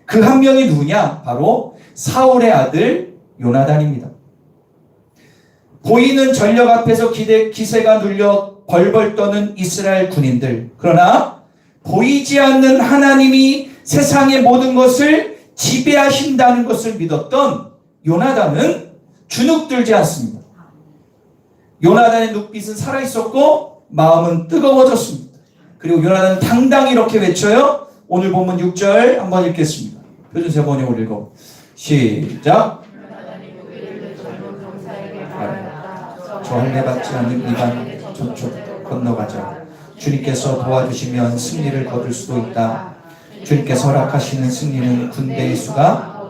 그 한 명이 누구냐? 바로 사울의 아들 요나단입니다. 보이는 전력 앞에서 기세가 눌려 벌벌 떠는 이스라엘 군인들. 그러나 보이지 않는 하나님이 세상의 모든 것을 지배하신다는 것을 믿었던 요나단은 주눅들지 않습니다. 요나단의 눈빛은 살아있었고 마음은 뜨거워졌습니다. 그리고 요나단은 당당히 이렇게 외쳐요. 오늘 본문 6절 한번 읽겠습니다. 표준세 번역으로 읽어. 시작.
저
저 할례 받지 않는 이방 저쪽 건너가자. 주님께서 도와주시면 승리를 거둘 수도 있다. 주님께서 허락하시는 승리는 군대의 수가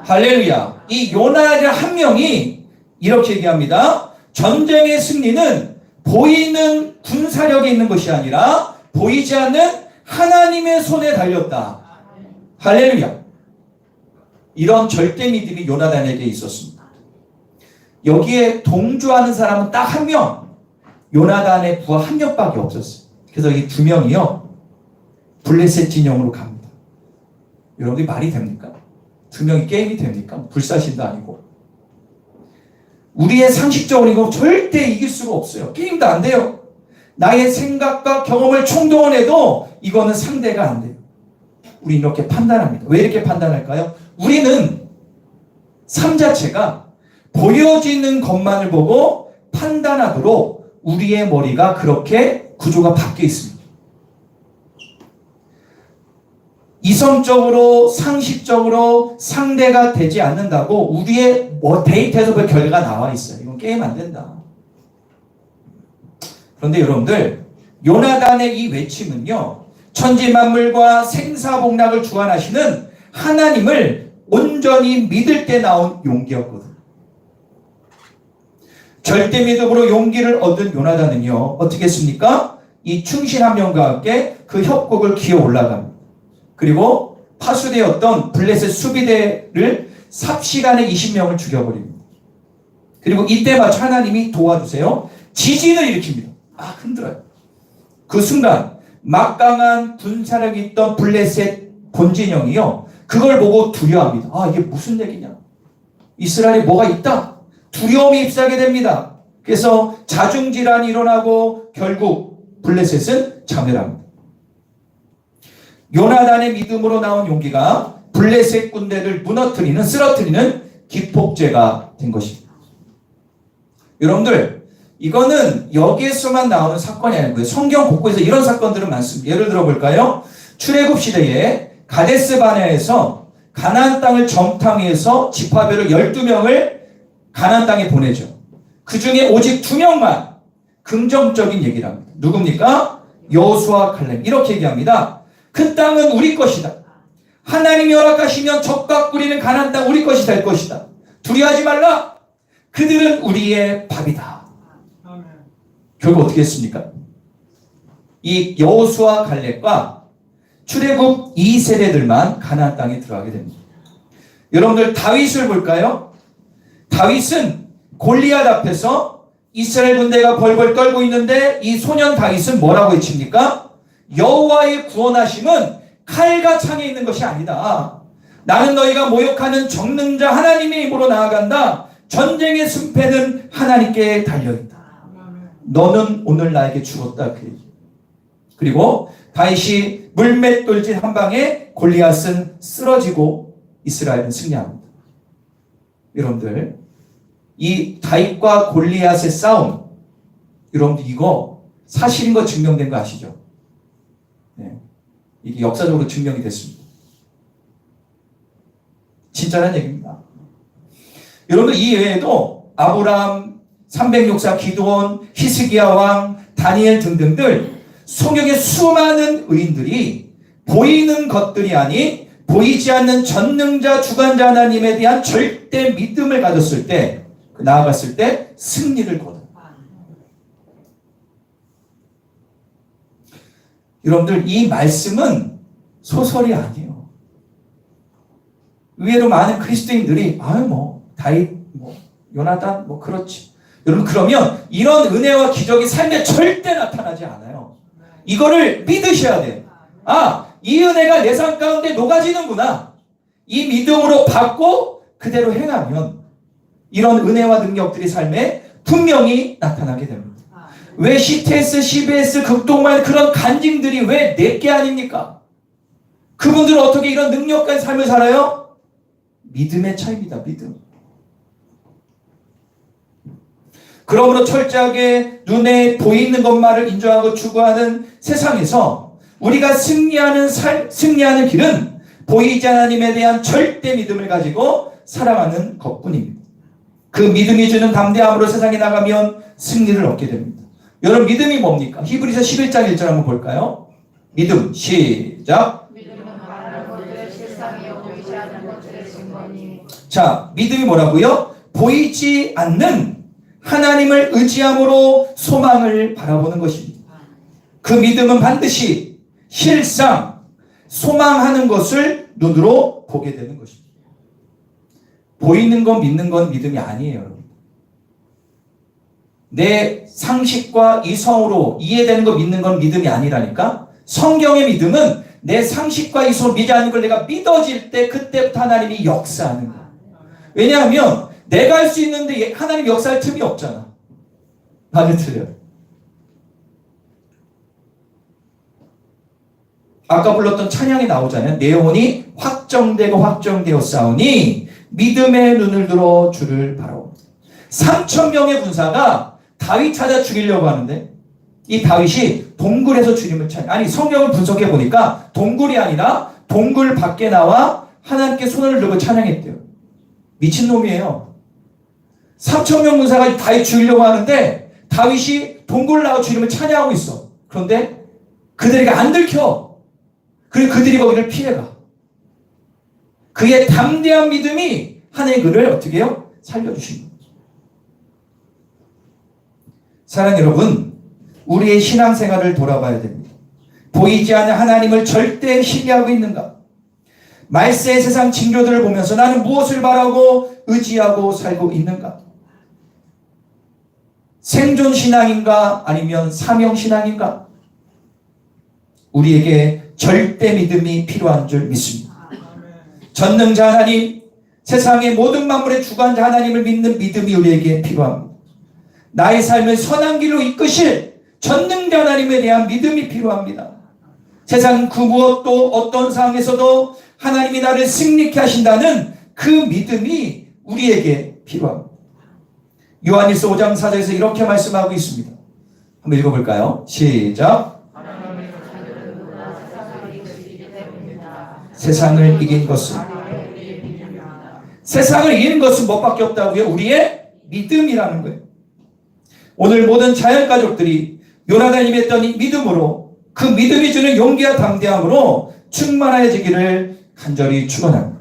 할렐루야. 이 요나의 한 명이 이렇게 얘기합니다. 전쟁의 승리는 보이는 군사력에 있는 것이 아니라 보이지 않는 하나님의 손에 달렸다. 할렐루야. 이런 절대 믿음이 요나단에게 있었습니다. 여기에 동조하는 사람은 딱 한 명, 요나단의 부하 한 명밖에 없었어요. 그래서 이 두 명이요 블레셋 진영으로 갑니다. 여러분이 말이 됩니까? 두 명이 게임이 됩니까? 불사신도 아니고. 우리의 상식적으로 이거 절대 이길 수가 없어요. 게임도 안 돼요. 나의 생각과 경험을 총동원해도 이거는 상대가 안 돼요. 우리 이렇게 판단합니다. 왜 이렇게 판단할까요? 우리는 삶 자체가 보여지는 것만을 보고 판단하도록 우리의 머리가 그렇게 구조가 바뀌어 있습니다. 이성적으로 상식적으로 상대가 되지 않는다고 우리의 데이터에서 그 결과가 나와 있어요. 이건 게임 안 된다. 그런데 여러분들 요나단의 이 외침은요 천지만물과 생사복락을 주관하시는 하나님을 온전히 믿을 때 나온 용기였거든. 절대 믿음으로 용기를 얻은 요나단은요 어떻게 했습니까? 이 충신 한 명과 함께 그 협곡을 기어 올라갑니다. 그리고 파수되었던 블레셋 수비대를 삽시간에 20명을 죽여버립니다. 그리고 이때 마치 하나님이 도와주세요. 지진을 일으킵니다. 막 흔들어요. 그 순간 막강한 군사력이 있던 블레셋 본진영이요 그걸 보고 두려워합니다. 아 이게 무슨 얘기냐? 이스라엘에 뭐가 있다? 두려움이 휩싸게 됩니다. 그래서 자중질환이 일어나고 결국 블레셋은 자멸합니다. 요나단의 믿음으로 나온 용기가 블레셋 군대를 무너뜨리는 쓰러뜨리는 기폭제가 된 것입니다. 여러분들 이거는 여기에서만 나오는 사건이 아니고요. 성경 곳곳에서 이런 사건들은 많습니다. 예를 들어 볼까요? 출애굽 시대에 가데스 바네아에서 가나안 땅을 정탐해서 지파별을 12명을 가나안 땅에 보내죠. 그 중에 오직 2명만 긍정적인 얘기를 합니다. 누굽니까? 여호수아 칼렙. 이렇게 얘기합니다. 그 땅은 우리 것이다. 하나님이 허락하시면 적과 꾸리는 가나안 땅 우리 것이 될 것이다. 두려워하지 말라. 그들은 우리의 밥이다. 결국 어떻게 했습니까? 이 여호수아 갈렙과 출애굽 2세대들만 가나안 땅에 들어가게 됩니다. 여러분들 다윗을 볼까요? 다윗은 골리앗 앞에서 이스라엘 군대가 벌벌 떨고 있는데 이 소년 다윗은 뭐라고 외칩니까? 여호와의 구원하심은 칼과 창에 있는 것이 아니다. 나는 너희가 모욕하는 정능자 하나님의 힘으로 나아간다. 전쟁의 승패는 하나님께 달려있다. 너는 오늘 나에게 죽었다. 그 얘기. 그리고 다윗이 물맷돌진 한 방에 골리앗은 쓰러지고 이스라엘은 승리합니다. 여러분들 이 다윗과 골리앗의 싸움 여러분들 이거 사실인 거 증명된 거 아시죠? 네. 이게 역사적으로 증명이 됐습니다. 진짜란 얘기입니다. 여러분들 이 외에도 아브라함, 306사 기드온, 히스기야 왕, 다니엘 등등들 성경의 수많은 의인들이 보이는 것들이 아닌 보이지 않는 전능자 주관자 하나님에 대한 절대 믿음을 가졌을 때 나아갔을 때 승리를 거둬요. 여러분들 이 말씀은 소설이 아니에요. 의외로 많은 그리스도인들이 다윗 요나단 그렇지. 여러분 그러면 이런 은혜와 기적이 삶에 절대 나타나지 않아요. 이거를 믿으셔야 돼요. 이 은혜가 내 삶 가운데 녹아지는구나. 이 믿음으로 받고 그대로 행하면 이런 은혜와 능력들이 삶에 분명히 나타나게 됩니다. 왜 CTS, CBS, 극동만 그런 간증들이 왜 내게 아닙니까? 그분들은 어떻게 이런 능력까지 삶을 살아요? 믿음의 차이입니다. 믿음. 그러므로 철저하게 눈에 보이는 것만을 인정하고 추구하는 세상에서 우리가 승리하는 길은 보이지 않는 하나님에 대한 절대 믿음을 가지고 살아가는 것뿐입니다. 그 믿음이 주는 담대함으로 세상에 나가면 승리를 얻게 됩니다. 여러분 믿음이 뭡니까? 히브리서 11장 1절 한번 볼까요? 믿음 시작.
믿음은 말하는 것들 실상이 보이지 않는 것들의 증거니.
자, 믿음이 뭐라고요? 보이지 않는 하나님을 의지함으로 소망을 바라보는 것입니다. 그 믿음은 반드시 실상, 소망하는 것을 눈으로 보게 되는 것입니다. 보이는 건 믿는 건 믿음이 아니에요, 여러분. 내 상식과 이성으로 이해되는 거 믿는 건 믿음이 아니라니까. 성경의 믿음은 내 상식과 이성으로 믿지 않는 걸 내가 믿어질 때 그때부터 하나님이 역사하는 거야. 왜냐하면 내가 할 수 있는데 하나님 역사할 틈이 없잖아. 맞아, 틀려. 아까 불렀던 찬양이 나오잖아요. 내 영혼이 확정되고 확정되었사오니 믿음의 눈을 들어 주를 바라옵니다. 3,000명의 군사가 다윗 찾아 죽이려고 하는데 이 다윗이 동굴에서 주님을 찾아. 아니 성경을 분석해 보니까 동굴이 아니라 동굴 밖에 나와 하나님께 손을 들고 찬양했대요. 미친놈이에요. 3,000명 군사가 다윗 죽이려고 하는데 다윗이 동굴 나와 주님을 찬양하고 있어. 그런데 그들에게 안 들켜. 그리고 그들이 거기를 피해가. 그의 담대한 믿음이 하나님의 그를 어떻게 해요? 살려주신 거예요. 사랑하는 여러분, 우리의 신앙생활을 돌아봐야 됩니다. 보이지 않는 하나님을 절대 신뢰하고 있는가? 말세의 세상 징조들을 보면서 나는 무엇을 바라고 의지하고 살고 있는가? 생존 신앙인가? 아니면 사명 신앙인가? 우리에게 절대 믿음이 필요한 줄 믿습니다. 전능자 하나님, 세상의 모든 만물의 주관자 하나님을 믿는 믿음이 우리에게 필요합니다. 나의 삶을 선한 길로 이끄실 전능자 하나님에 대한 믿음이 필요합니다. 세상 그 무엇도 어떤 상황에서도 하나님이 나를 승리케 하신다는 그 믿음이 우리에게 필요합니다. 요한일서 5장 4절에서 이렇게 말씀하고 있습니다. 한번 읽어볼까요? 시작. 세상을 이긴 것은 세상을 이기는 것은 뭐밖에 없다고요? 우리의 믿음이라는 거예요. 오늘 모든 자연가족들이 요나단이 임했던 이 믿음으로 그 믿음이 주는 용기와 담대함으로 충만해지기를 간절히 축원합니다.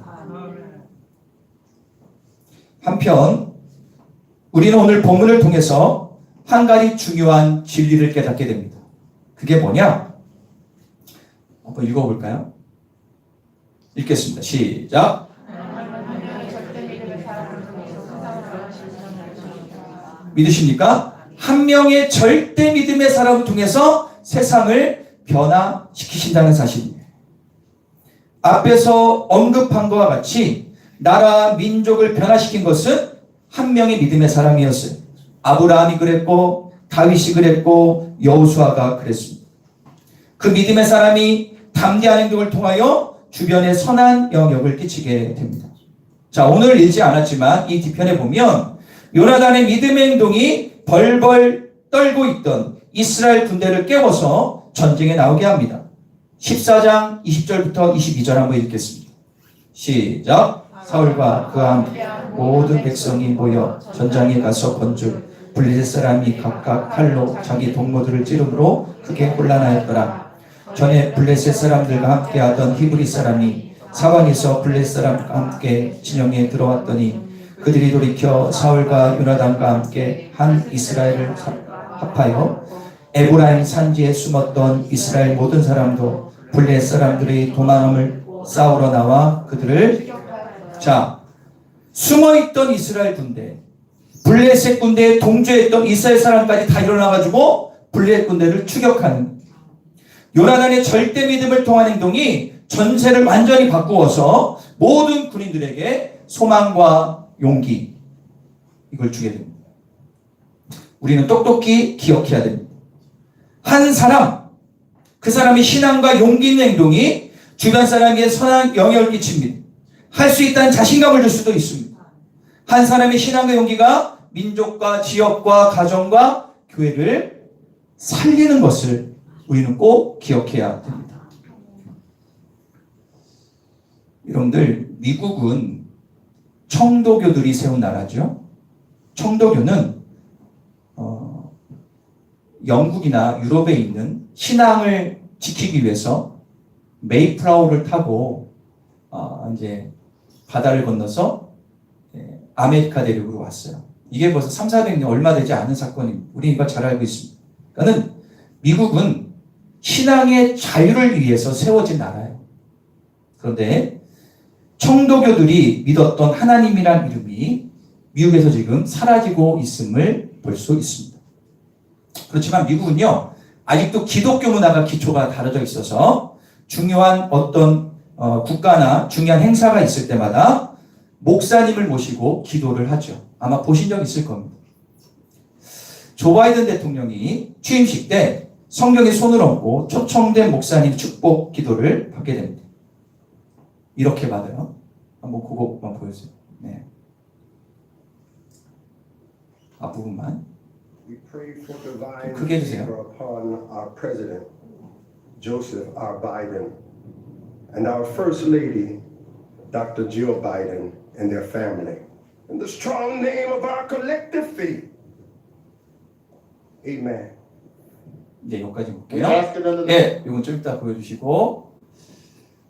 한편 우리는 오늘 본문을 통해서 한 가지 중요한 진리를 깨닫게 됩니다. 그게 뭐냐? 한번 읽어볼까요? 읽겠습니다. 시작. 믿으십니까? 한 명의 절대 믿음의 사람을 통해서 세상을 변화시키신다는 사실입니다. 앞에서 언급한 것과 같이 나라 민족을 변화시킨 것은 한 명의 믿음의 사람이었어요. 아브라함이 그랬고 다윗이 그랬고 여호수아가 그랬습니다. 그 믿음의 사람이 담대한 행동을 통하여 주변에 선한 영역을 끼치게 됩니다. 자, 오늘 읽지 않았지만 이 뒤편에 보면 요나단의 믿음의 행동이 벌벌 떨고 있던 이스라엘 군대를 깨워서 전쟁에 나오게 합니다. 14장 20절부터 22절 한번 읽겠습니다. 시작. 사울과 그와 함께 모든 백성이 모여 전장에 가서 건줄 블레셋 사람이 각각 칼로 자기 동무들을 찌르므로 크게 혼란하였더라. 전에 블레셋 사람들과 함께 하던 히브리 사람이 사방에서 블레셋 사람과 함께 진영에 들어왔더니 그들이 돌이켜 사울과 요나단과 함께 한 이스라엘을 합하여 에브라임 산지에 숨었던 이스라엘 모든 사람도 블레셋 사람들이 도망함을 싸우러 나와 그들을 숨어있던 이스라엘 군대, 블레셋 군대에 동조했던 이스라엘 사람까지 다 일어나가지고 블레셋 군대를 추격하는 요나단의 절대 믿음을 통한 행동이 전세를 완전히 바꾸어서 모든 군인들에게 소망과 용기, 이걸 주게 됩니다. 우리는 똑똑히 기억해야 됩니다. 한 사람, 그 사람의 신앙과 용기 있는 행동이 주변 사람에게 선한 영향을 끼칩니다. 할 수 있다는 자신감을 줄 수도 있습니다. 한 사람의 신앙과 용기가 민족과 지역과 가정과 교회를 살리는 것을 우리는 꼭 기억해야 됩니다. 여러분들, 미국은 청도교들이 세운 나라죠. 청도교는 영국이나 유럽에 있는 신앙을 지키기 위해서 메이플라워를 타고 이제 바다를 건너서 아메리카 대륙으로 왔어요. 이게 벌써 300~400년 얼마 되지 않은 사건입니다. 우리 이거 잘 알고 있습니다. 그러니까 미국은 신앙의 자유를 위해서 세워진 나라예요. 그런데 청도교들이 믿었던 하나님이란 이름이 미국에서 지금 사라지고 있음을 볼 수 있습니다. 그렇지만 미국은요, 아직도 기독교 문화가 기초가 다뤄져 있어서 중요한 어떤 국가나 중요한 행사가 있을 때마다 목사님을 모시고 기도를 하죠. 아마 보신 적 있을 겁니다. 조 바이든 대통령이 취임식 때 성경에 손을 얹고 초청된 목사님 축복 기도를 받게 됩니다. 이렇게 받아요. 한번 그거만 보여주세요. 네. 앞부분만.
We pray for divine
크게 해주세요.
favor upon our president, Joseph R. Biden, and our first lady, Dr. Jill Biden, and their family. In the strong name of our collective faith. Amen.
이제 여기까지 볼게요. 네, 이건 좀 이따 보여주시고.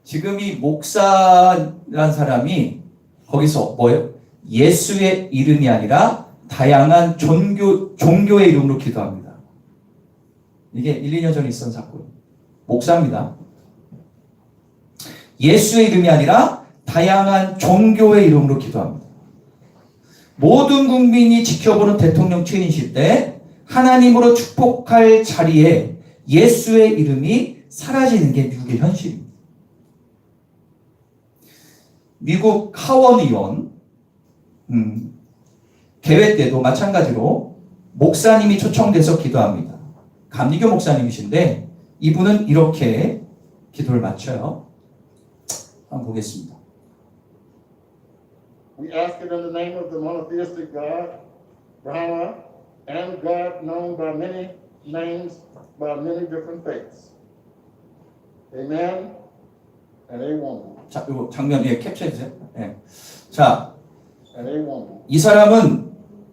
지금 이 목사란 사람이 거기서 뭐예요? 예수의 이름이 아니라 다양한 종교의 이름으로 기도합니다. 이게 1, 2년 전에 있었던 사건. 목사입니다. 예수의 이름이 아니라 다양한 종교의 이름으로 기도합니다. 모든 국민이 지켜보는 대통령 취임식 때 하나님으로 축복할 자리에 예수의 이름이 사라지는 게 미국의 현실입니다. 미국 하원 의원 개회 때도 마찬가지로 목사님이 초청돼서 기도합니다. 감리교 목사님이신데 이분은 이렇게 기도를 마쳐요. 한번 보겠습니다.
We ask it in the name of the monotheistic God, Brahma, and God known by many names, by many different faiths. Amen and amen.
자, 이거 장면 캡처해주세요. 네. 자,
And amen.
이 사람은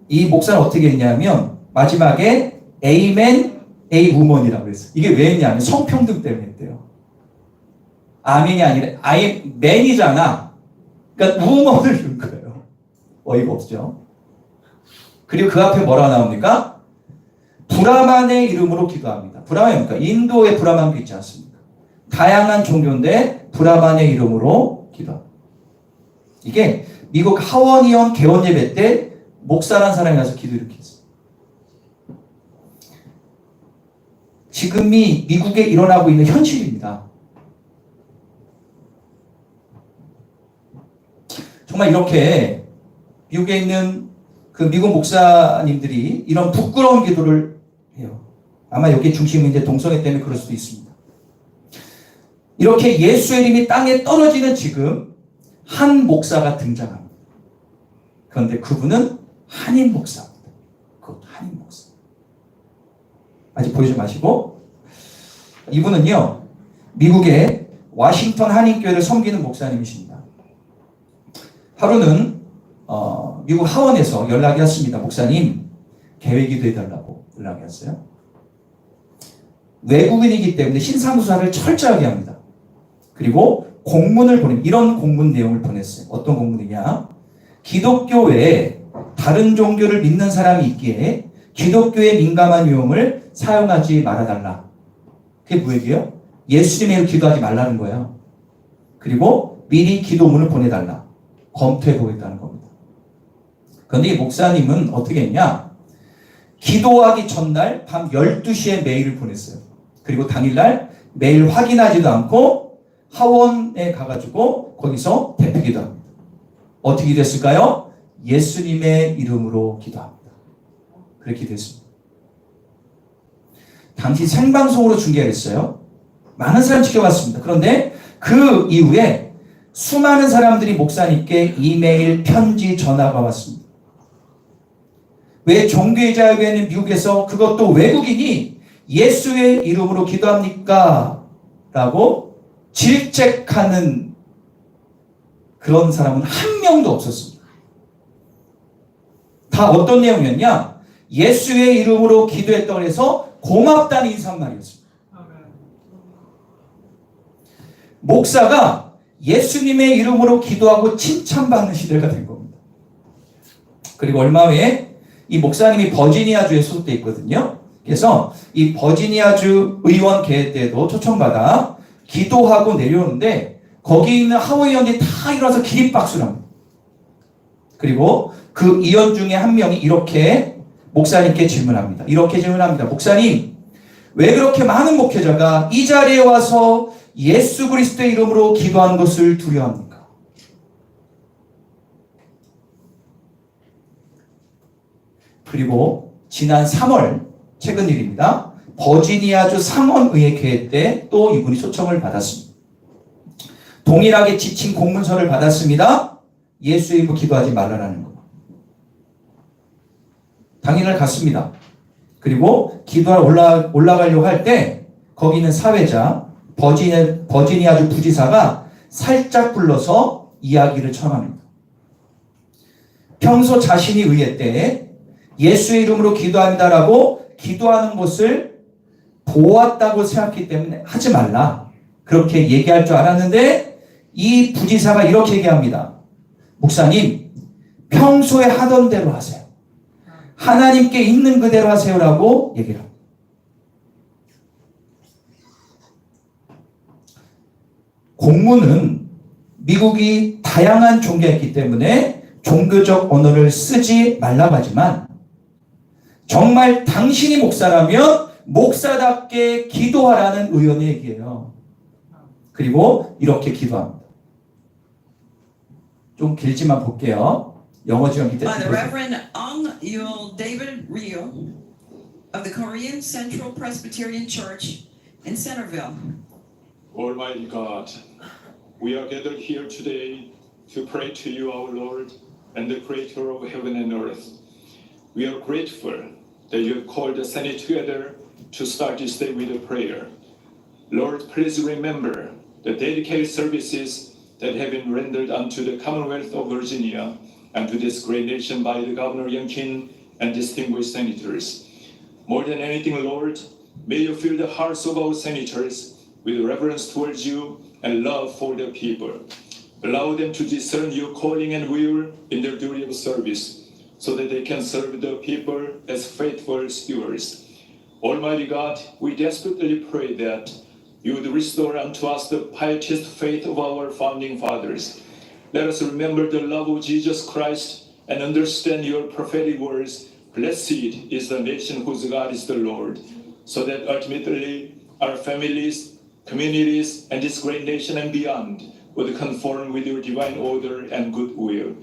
이 목사는 어떻게 했냐면 마지막에 Amen, Awoman이라고 했어요. 이게 왜 했냐면 성평등 때문에 했대요. 아멘이 아니라 맨이잖아. 그러니까 woman을 넣은 거예요. 어이가 없죠. 그리고 그 앞에 뭐라고 나옵니까? 브라만의 이름으로 기도합니다. 브라만이 뭡니까? 인도의 브라만도 있지 않습니까? 다양한 종교인데 브라만의 이름으로 기도합니다. 이게 미국 하원의원 개원 예배 때 목사란 사람이 가서 기도 이렇게 했어요. 지금이 미국에 일어나고 있는 현실입니다. 정말 이렇게 미국에 있는 그 미국 목사님들이 이런 부끄러운 기도를 해요. 아마 여기 중심은 이제 동성애 때문에 그럴 수도 있습니다. 이렇게 예수의 이름이 땅에 떨어지는 지금 한 목사가 등장합니다. 그런데 그분은 한인 목사입니다. 그것도 한인 목사. 아직 보여주지 마시고 이분은요 미국의 워싱턴 한인교회를 섬기는 목사님이십니다. 하루는 미국 하원에서 연락이 왔습니다. 목사님 개회 기도해달라고 연락이 왔어요. 외국인이기 때문에 신상수사를 철저하게 합니다. 그리고 공문을 보냅니다. 이런 공문 내용을 보냈어요. 어떤 공문이냐? 기독교 외에 다른 종교를 믿는 사람이 있기에 기독교에 민감한 유형을 사용하지 말아달라. 그게 뭐예요? 예수님의 이름으로 기도하지 말라는 거예요. 그리고 미리 기도문을 보내달라. 검토해 보겠다는 겁니다. 그런데 이 목사님은 어떻게 했냐? 기도하기 전날 밤 12시에 메일을 보냈어요. 그리고 당일날 메일 확인하지도 않고 하원에 가가지고 거기서 대표 기도합니다. 어떻게 됐을까요? 예수님의 이름으로 기도합니다. 그렇게 기도했습니다. 당시 생방송으로 중계를 했어요. 많은 사람이 지켜봤습니다. 그런데 그 이후에 수많은 사람들이 목사님께 이메일, 편지, 전화가 왔습니다. 왜 종교의 자유에는 미국에서 그것도 외국인이 예수의 이름으로 기도합니까? 라고 질책하는 그런 사람은 한 명도 없었습니다. 다 어떤 내용이었냐? 예수의 이름으로 기도했다고 해서 고맙다는 인사말이었습니다. 목사가 예수님의 이름으로 기도하고 칭찬받는 시대가 된 겁니다. 그리고 얼마 후에 이 목사님이 버지니아주에 소속돼 있거든요. 그래서 이 버지니아주 의원 개회 때도 초청받아 기도하고 내려오는데 거기 있는 하원의원들이 다 일어나서 기립박수를 합니다. 그리고 그 의원 중에 한 명이 이렇게 목사님께 질문합니다. 이렇게 질문합니다. 목사님, 왜 그렇게 많은 목회자가 이 자리에 와서 예수 그리스도의 이름으로 기도하는 것을 두려워합니까? 그리고 지난 3월 최근 일입니다. 버지니아주 상원의회 개회 때 또 이분이 초청을 받았습니다. 동일하게 지침 공문서를 받았습니다. 예수의 이름으로 기도하지 말라라는 거. 당일날 갔습니다. 그리고 기도하러 올라가려고 할 때 거기 있는 사회자 버지니아주 부지사가 살짝 불러서 이야기를 청합니다. 평소 자신이 의회 때 예수의 이름으로 기도합니다라고 기도하는 것을 보았다고 생각했기 때문에 하지 말라. 그렇게 얘기할 줄 알았는데 이 부지사가 이렇게 얘기합니다. 목사님, 평소에 하던 대로 하세요. 하나님께 있는 그대로 하세요라고 얘기를 합니다. 공문은 미국이 다양한 종교가 있기 때문에 종교적 언어를 쓰지 말라고 하지만 정말 당신이 목사라면 목사답게 기도하라는 의원의 얘기예요. 그리고 이렇게 기도합니다. 좀 길지만 볼게요. 영어 지원 밑에
The Reverend Ong Yul David Ryu of the Korean Central Presbyterian Church in Centerville.
Almighty God, we are gathered here today to pray to you, our Lord, and the Creator of heaven and earth. We are grateful that you have called the Senate together to start this day with a prayer. Lord, please remember the dedicated services that have been rendered unto the Commonwealth of Virginia and to this great nation by the Governor Young Kim and distinguished senators. More than anything, Lord, may you fill the hearts of our senators with reverence towards you and love for the people. Allow them to discern your calling and will in their duty of service, so that they can serve the people as faithful stewards. Almighty God, we desperately pray that you would restore unto us the pietist faith of our founding fathers. Let us remember the love of Jesus Christ and understand your prophetic words. Blessed is the nation whose God is the Lord, so that ultimately our families, communities, and this great nation and beyond would conform with your divine order and goodwill.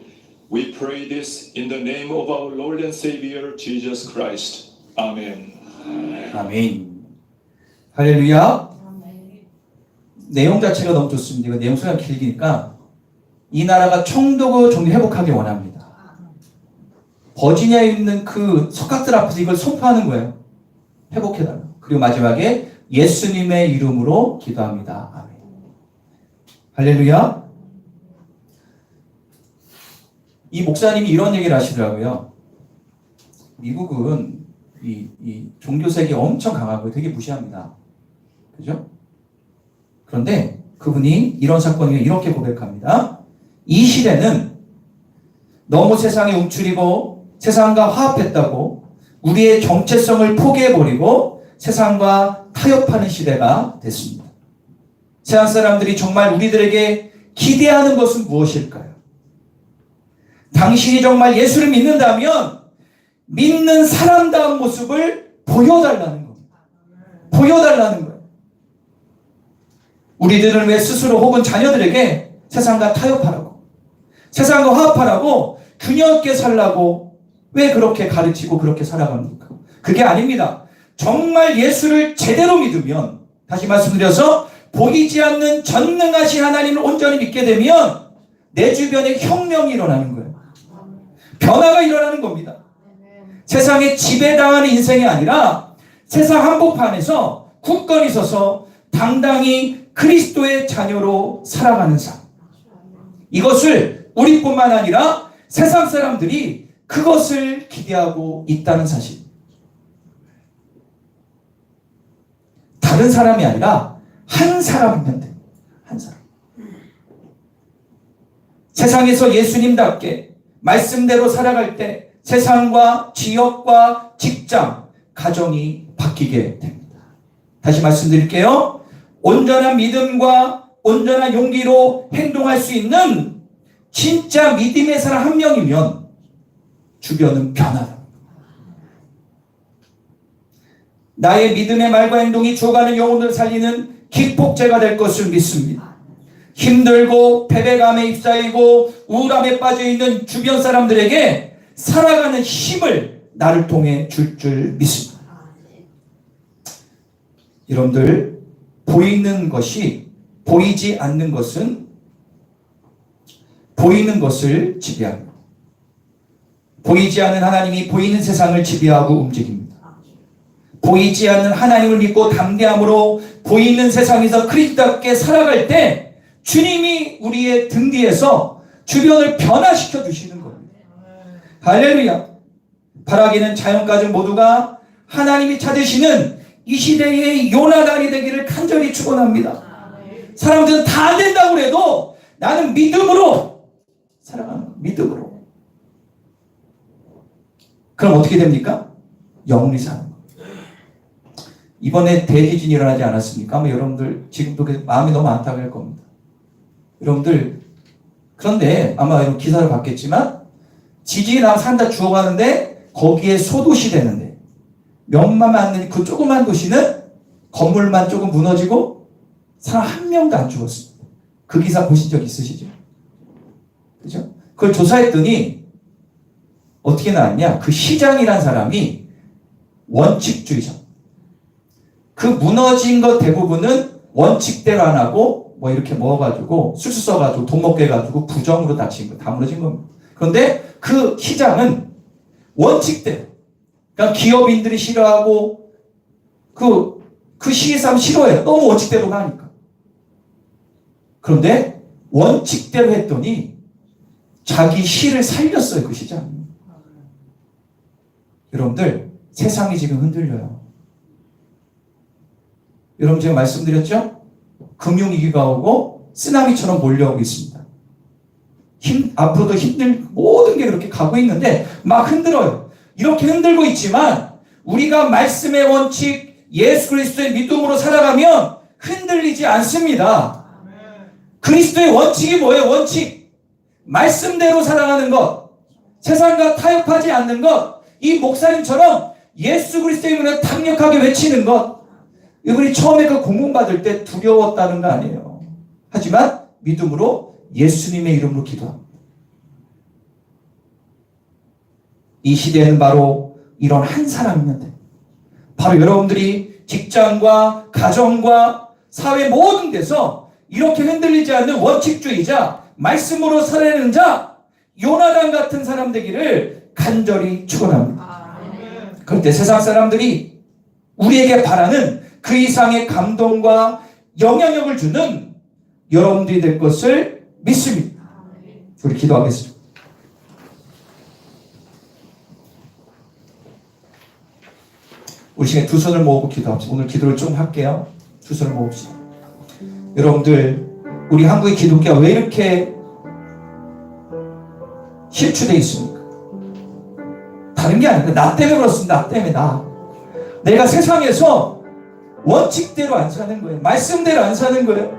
We pray this in the name of our Lord and Savior, Jesus Christ. Amen.
아멘. 할렐루야. 내용 자체가 너무 좋습니다. 이거 내용 소리가 길기니까 이 나라가 총독의 정리 회복하기 원합니다. 버지니아에 있는 그 석각들 앞에서 이걸 선포하는 거예요. 회복해달라. 그리고 마지막에 예수님의 이름으로 기도합니다. 아멘. 할렐루야. 이 목사님이 이런 얘기를 하시더라고요. 미국은 이 종교색이 엄청 강하고 되게 무시합니다. 그죠? 그런데 그분이 이런 사건을 이렇게 고백합니다. 이 시대는 너무 세상에 움츠리고 세상과 화합했다고 우리의 정체성을 포기해버리고 세상과 타협하는 시대가 됐습니다. 세상 사람들이 정말 우리들에게 기대하는 것은 무엇일까요? 당신이 정말 예수를 믿는다면 믿는 사람다운 모습을 보여달라는 겁니다. 보여달라는 거예요. 우리들은 왜 스스로 혹은 자녀들에게 세상과 타협하라고, 세상과 화합하라고, 균형 있게 살라고 왜 그렇게 가르치고 그렇게 살아갑니까? 그게 아닙니다. 정말 예수를 제대로 믿으면, 다시 말씀드려서 보이지 않는 전능하신 하나님을 온전히 믿게 되면 내 주변에 혁명이 일어나는 거예요. 변화가 일어나는 겁니다. 세상에 지배당하는 인생이 아니라 세상 한복판에서 굳건히 서서 당당히 그리스도의 자녀로 살아가는 삶. 이것을 우리뿐만 아니라 세상 사람들이 그것을 기대하고 있다는 사실. 다른 사람이 아니라 한 사람이면 돼. 한 사람. 세상에서 예수님답게 말씀대로 살아갈 때 세상과 지역과 직장, 가정이 바뀌게 됩니다. 다시 말씀드릴게요. 온전한 믿음과 온전한 용기로 행동할 수 있는 진짜 믿음의 사람 한 명이면 주변은 변하다. 나의 믿음의 말과 행동이 죽어가는 영혼을 살리는 기폭제가 될 것을 믿습니다. 힘들고 패배감에 휩싸이고 우울함에 빠져있는 주변 사람들에게 살아가는 힘을 나를 통해 줄 믿습니다. 여러분들, 보이는 것이 보이지 않는 것은 보이는 것을 지배합니다. 보이지 않는 하나님이 보이는 세상을 지배하고 움직입니다. 보이지 않는 하나님을 믿고 담대함으로 보이는 세상에서 그리스도답게 살아갈 때 주님이 우리의 등 뒤에서 주변을 변화시켜 주시는 겁니다. 할렐루야. 바라기는 자연가족 모두가 하나님이 찾으시는 이 시대의 요나단이 되기를 간절히 축원합니다. 사람들은 다 안 된다고 해도 나는 믿음으로 살아가는 거예요. 믿음으로. 그럼 어떻게 됩니까? 영원히 사는 거예요. 이번에 대지진이 일어나지 않았습니까? 아마 여러분들 지금도 마음이 너무 안타까울 겁니다. 여러분들, 그런데 아마 여러분 기사를 봤겠지만 지진이 나면 사람 다 죽어가는데 거기에 소도시 되는데 몇만 안 그 조그만 도시는 건물만 조금 무너지고 사람 한 명도 안 죽었습니다. 그 기사 보신 적 있으시죠? 그죠? 그걸 조사했더니 어떻게 나왔냐? 그 시장이란 사람이 원칙주의자. 그 무너진 것 대부분은 원칙대로 안 하고 뭐 이렇게 먹어가지고 술수 써가지고 돈 먹게 해가지고 부정으로 다친 거 다 무너진 겁니다. 그런데 그 시장은 원칙대로, 그러니까 기업인들이 싫어하고 그 시의 사람 싫어해요. 너무 원칙대로 가니까. 그런데 원칙대로 했더니 자기 시를 살렸어요. 그 시장이. 여러분들, 세상이 지금 흔들려요. 여러분, 제가 말씀드렸죠? 금융위기가 오고 쓰나미처럼 몰려오고 있습니다. 앞으로도 모든 게 그렇게 가고 있는데 막 흔들어요. 이렇게 흔들고 있지만 우리가 말씀의 원칙, 예수 그리스도의 믿음으로 살아가면 흔들리지 않습니다. 그리스도의 원칙이 뭐예요? 원칙. 말씀대로 살아가는 것. 세상과 타협하지 않는 것. 이 목사님처럼 예수 그리스도의 이름을 강력하게 외치는 것. 이분이 처음에 그 공공 받을 때 두려웠다는 거 아니에요. 하지만 믿음으로 예수님의 이름으로 기도합니다. 이 시대에는 바로 이런 한 사람이면 돼. 바로 여러분들이 직장과 가정과 사회 모든 데서 이렇게 흔들리지 않는 원칙주의자, 말씀으로 살아내는 자, 요나단 같은 사람 되기를 간절히 축원합니다. 그런데 세상 사람들이 우리에게 바라는 그 이상의 감동과 영향력을 주는 여러분들이 될 것을 믿습니다. 우리 기도하겠습니다. 우리 시간에 두 손을 모으고 기도합시다. 오늘 기도를 좀 할게요. 두 손을 모읍시다. 여러분들, 우리 한국의 기독교가 왜 이렇게 실추되어 있습니까? 다른 게 아니라 나 때문에 그렇습니다. 나 때문에 내가 세상에서 원칙대로 안 사는 거예요. 말씀대로 안 사는 거예요.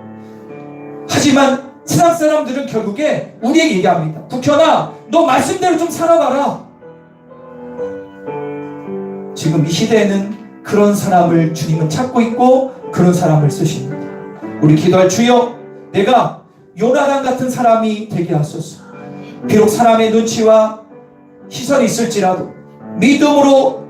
하지만 세상 사람들은 결국에 우리에게 얘기합니다. 국현아, 너 말씀대로 좀 살아봐라. 지금 이 시대에는 그런 사람을 주님은 찾고 있고 그런 사람을 쓰십니다. 우리 기도할 주여, 내가 요나단 같은 사람이 되게 하소서. 비록 사람의 눈치와 시선이 있을지라도 믿음으로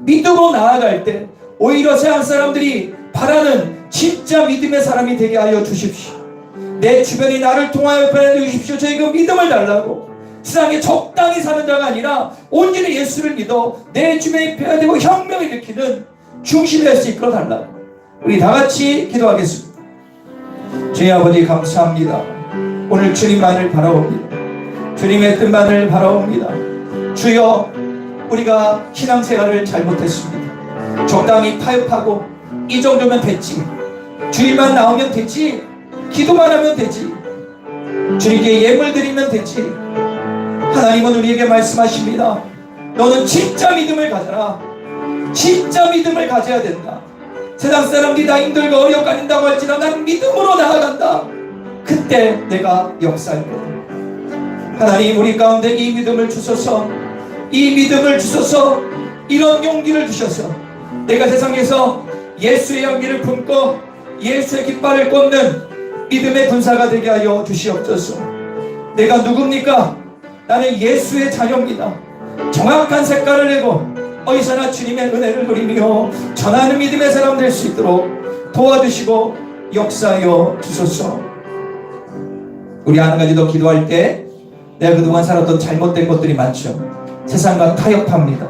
믿음으로 나아갈 때 오히려 세상 사람들이 바라는 진짜 믿음의 사람이 되게 하여 주십시오. 내 주변이 나를 통하여 변해 주십시오. 저희가 믿음을 달라고 세상에 적당히 사는 자가 아니라 온전히 예수를 믿어 내 주변이 변화되고 혁명을 일으키는 중심이 될 수 이끌어 달라고 우리 다 같이 기도하겠습니다. 주의 아버지 감사합니다. 오늘 주님만을 바라옵니다. 주님의 뜻만을 바라옵니다. 주여, 우리가 신앙생활을 잘못했습니다. 적당히 타협하고 이 정도면 됐지, 주일만 나오면 되지, 기도만 하면 되지, 주님께 예물 드리면 되지. 하나님은 우리에게 말씀하십니다. 너는 진짜 믿음을 가져라. 진짜 믿음을 가져야 된다. 세상 사람들이 다 힘들고 어려워간다고 할지라도 나는 믿음으로 나아간다. 그때 내가 역사할 거다. 하나님, 우리 가운데 이 믿음을 주소서. 이 믿음을 주소서. 이런 용기를 주셔서 내가 세상에서 예수의 향기를 품고 예수의 깃발을 꽂는 믿음의 군사가 되게 하여 주시옵소서. 내가 누굽니까? 나는 예수의 자녀입니다. 정확한 색깔을 내고 어디서나 주님의 은혜를 누리며 전하는 믿음의 사람 될 수 있도록 도와주시고 역사하여 주소서. 우리 한 가지 더 기도할 때, 내가 그동안 살았던 잘못된 것들이 많죠. 세상과 타협합니다.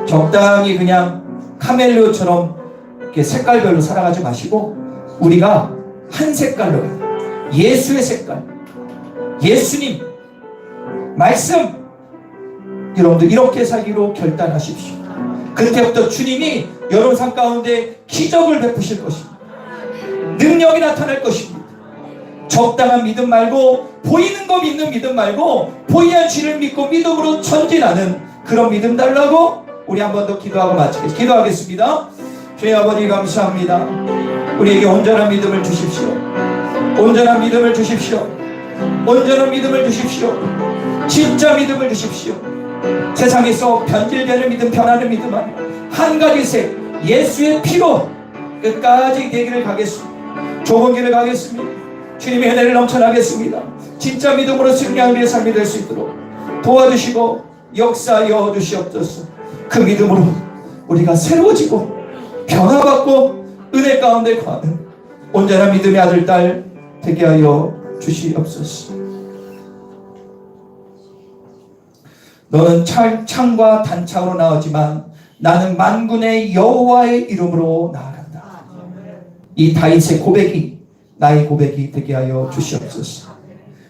적당히 그냥 카멜레온처럼 이렇게 색깔별로 살아가지 마시고 우리가 한 색깔로, 예수의 색깔, 예수님 말씀, 여러분들 이렇게 살기로 결단하십시오. 그때부터 주님이 여러분 삶 가운데 기적을 베푸실 것입니다. 능력이 나타날 것입니다. 적당한 믿음 말고, 보이는 거 믿는 믿음 말고, 보이는 주를 믿고 믿음으로 전진하는 그런 믿음 달라고 우리 한 번 더 기도하고 마치겠습니다. 기도하겠습니다. 주여 아버지, 감사합니다. 우리에게 온전한 믿음을 주십시오. 온전한 믿음을 주십시오. 온전한 믿음을 주십시오. 진짜 믿음을 주십시오. 세상에서 변질되는 믿음, 변하는 믿음 아니라 한 가지 색, 예수의 피로 끝까지 되기를 가겠습니다. 좁은 길을 가겠습니다. 주님의 은혜를 넘쳐나겠습니다. 진짜 믿음으로 승리하는 우리의 삶이 될 수 있도록 도와주시고 역사하여 주시옵소서. 그 믿음으로 우리가 새로워지고 변화받고 은혜 가운데 거하는 온전한 믿음의 아들, 딸 되게 하여 주시옵소서. 너는 창과 단창으로 나오지만 나는 만군의 여호와의 이름으로 나아간다. 이 다윗의 고백이 나의 고백이 되게 하여 주시옵소서.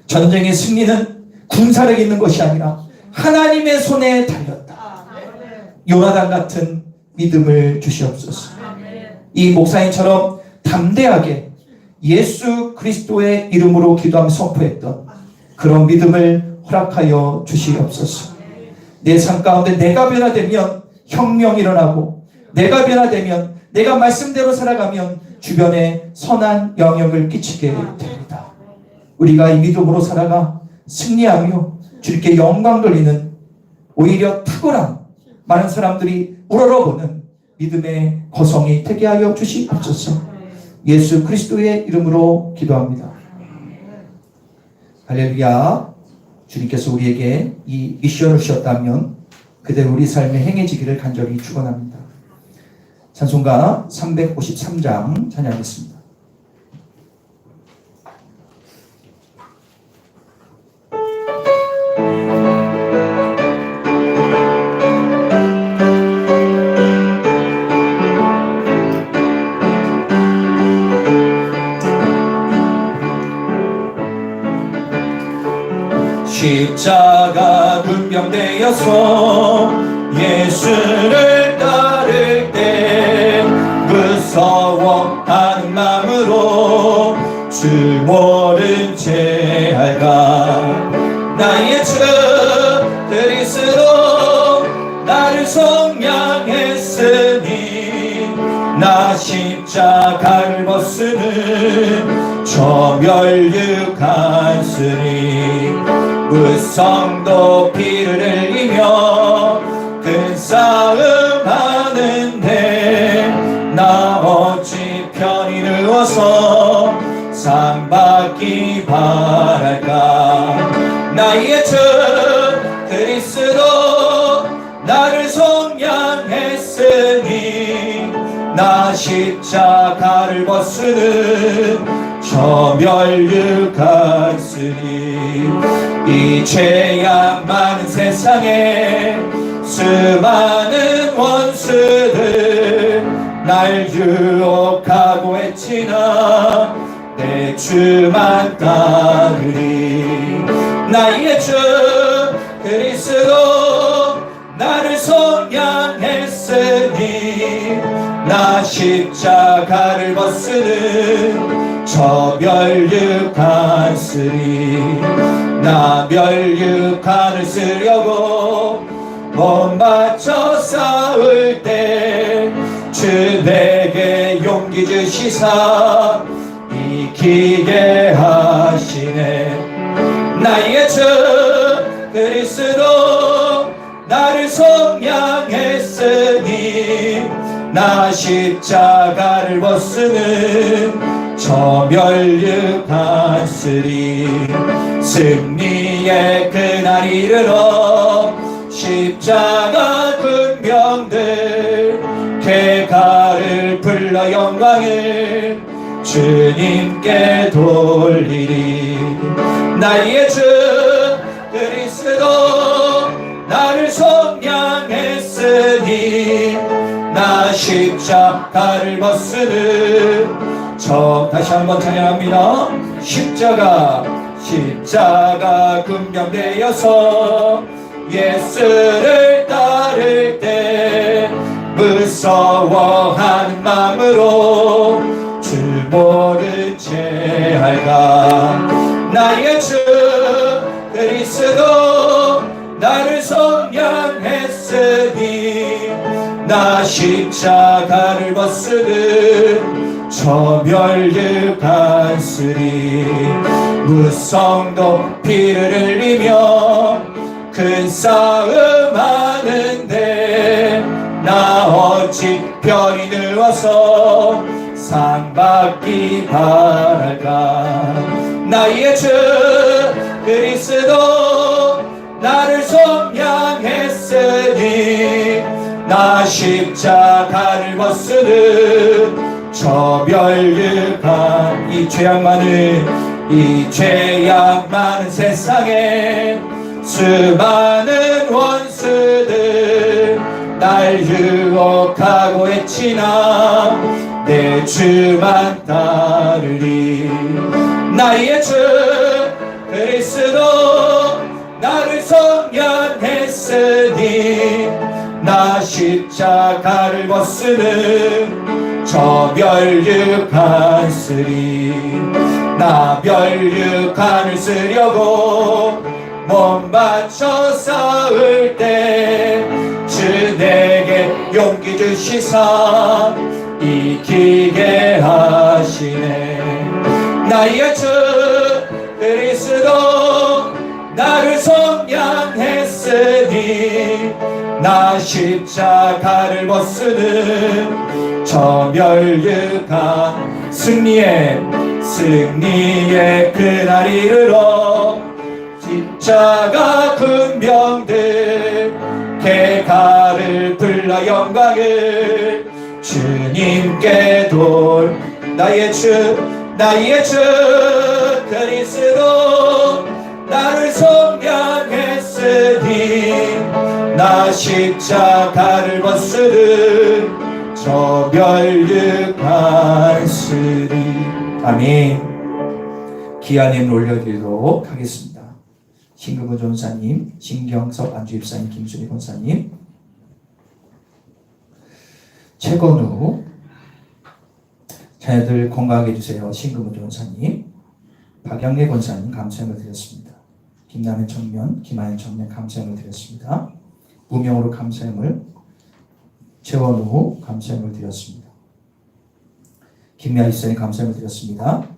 전쟁의 승리는 군사력이 있는 것이 아니라 하나님의 손에 달렸다. 요나단 같은 믿음을 주시옵소서. 이 목사님처럼 담대하게 예수 그리스도의 이름으로 기도하며 선포했던 그런 믿음을 허락하여 주시옵소서. 내 삶 가운데 내가 변화되면 혁명이 일어나고, 내가 변화되면, 내가 말씀대로 살아가면 주변에 선한 영향을 끼치게 됩니다. 우리가 이 믿음으로 살아가 승리하며 주님께 영광 돌리는, 오히려 탁월한 많은 사람들이 우러러보는 믿음의 거성이 되게 하여 주시옵소서. 예수 그리스도의 이름으로 기도합니다. 할렐루야. 주님께서 우리에게 이 미션을 주셨다면 그대로 우리 삶에 행해지기를 간절히 축원합니다. 찬송가 353장 찬양하겠습니다. 십자가 군병되어서 예수를 따를 때 무서워하는 마음으로 주 모른 채 할까. 나의 주 그리스도 나를 속량했으니 나 십자가를 벗으는 저 멸육하으니 무성도 피를 흘리며 큰 싸움 하는데 나 어찌 편히 누워서 상 받기 바랄까. 나의 주 그리스도 나를 속량했으니 나 십자가를 벗으는 저 멸육하으니 이 죄악 많은 세상에 수많은 원수들 날 유혹하고 했지나 내 주만 따르리. 나의 주 그리스도 사랑했으니 나 십자가를 벗으는 저 멸류관 쓰리 나 멸류관을 쓰려고 몸 바쳐 싸울 때 주 내게 용기 주시사 이기게 하시네 나의 주 그리스도 나를 속량했으니 나 십자가를 벗으는 저 멸류관 쓰리 승리의 그날 이르러 십자가 군병들 개가를 불러 영광을 주님께 돌리리 나의 주 그리스도 나를 속량했으니 나 십자가를 벗으는 저 다시 한번 찬양합니다 십자가 군병되어서 예수를 따를 때 무서워하는 마음으로 주 모른 채 할까 나의 주 그리스도 나를 속량했으니 나 십자가를 벗으는 저 멸류관 쓰리 무성 높이를 흘리며 큰 싸움 하는데 나 어찌 편히 누워서 상 받기 바랄까 나의 주 그리스도 나를 속량했으니 나 십자가를 벗으는 저 멸류관 이 죄악 많은 세상에 수많은 원수들 날 유혹하고 했지나 내 주만 따르리 나의 주 그리스도 나를 속량했으니 나 십자가를 벗으는 저 멸류관 쓰리 나 멸류관을 쓰려고 몸 바쳐 싸울 때 주 내게 용기 주시사 이기게 하시네 나의 주 그리스도 나를 속량했으니 나 십자가를 벗으는 저 멸류관 승리의 그날 이르러 십자가 군병들 개가를 불러 영광을 주님께 돌 나의 주 그리스도 나를 속량했으니 나 십자가를 벗으는 저 멸류관 쓰리 아멘 기아님 올려드리도록 하겠습니다. 신금우 전사님, 신경섭 안주입사님, 김순희 권사님, 최건우 자녀들 건강하게 해주세요. 신금우 전사님, 박영래 권사님 감사함을 드렸습니다. 김남현 청년, 김하연 청년 감사함을 드렸습니다. 무명으로 감사함을 최원우 감사함을 드렸습니다. 김미아 입사님 감사함을 드렸습니다.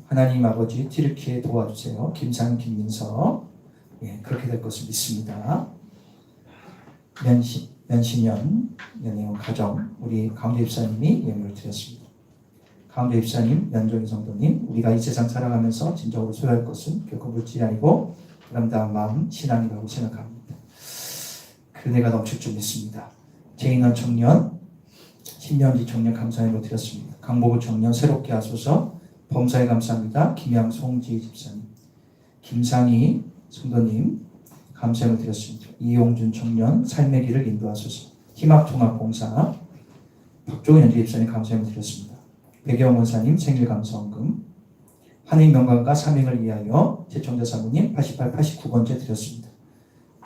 하나님 아버지 튀르키예 도와주세요. 김상 김민서 그렇게 될 것을 믿습니다. 연신연 연예원 가정 우리 가운데 입사님이 예물을 드렸습니다. 가운데 입사님, 연종희 성도님 우리가 이 세상 살아가면서 진정으로 소유할 것은 결코 물질이 아니고 아름다운 마음, 신앙이라고 생각합니다. 그네가 넘칠 줄 믿습니다. 제인원 청년, 신명지 청년 감사함을 드렸습니다. 강보구 청년 새롭게 하소서 범사에 감사합니다. 김양송지 집사님, 김상희 성도님 감사함을 드렸습니다. 이용준 청년 삶의 길을 인도하소서 희망통합봉사 박종현 연재 집사님 감사함을 드렸습니다. 백영 원사님 생일 감사원금 한인 명강과 사명을 위하여 제청자 사모님 88, 89번째 드렸습니다.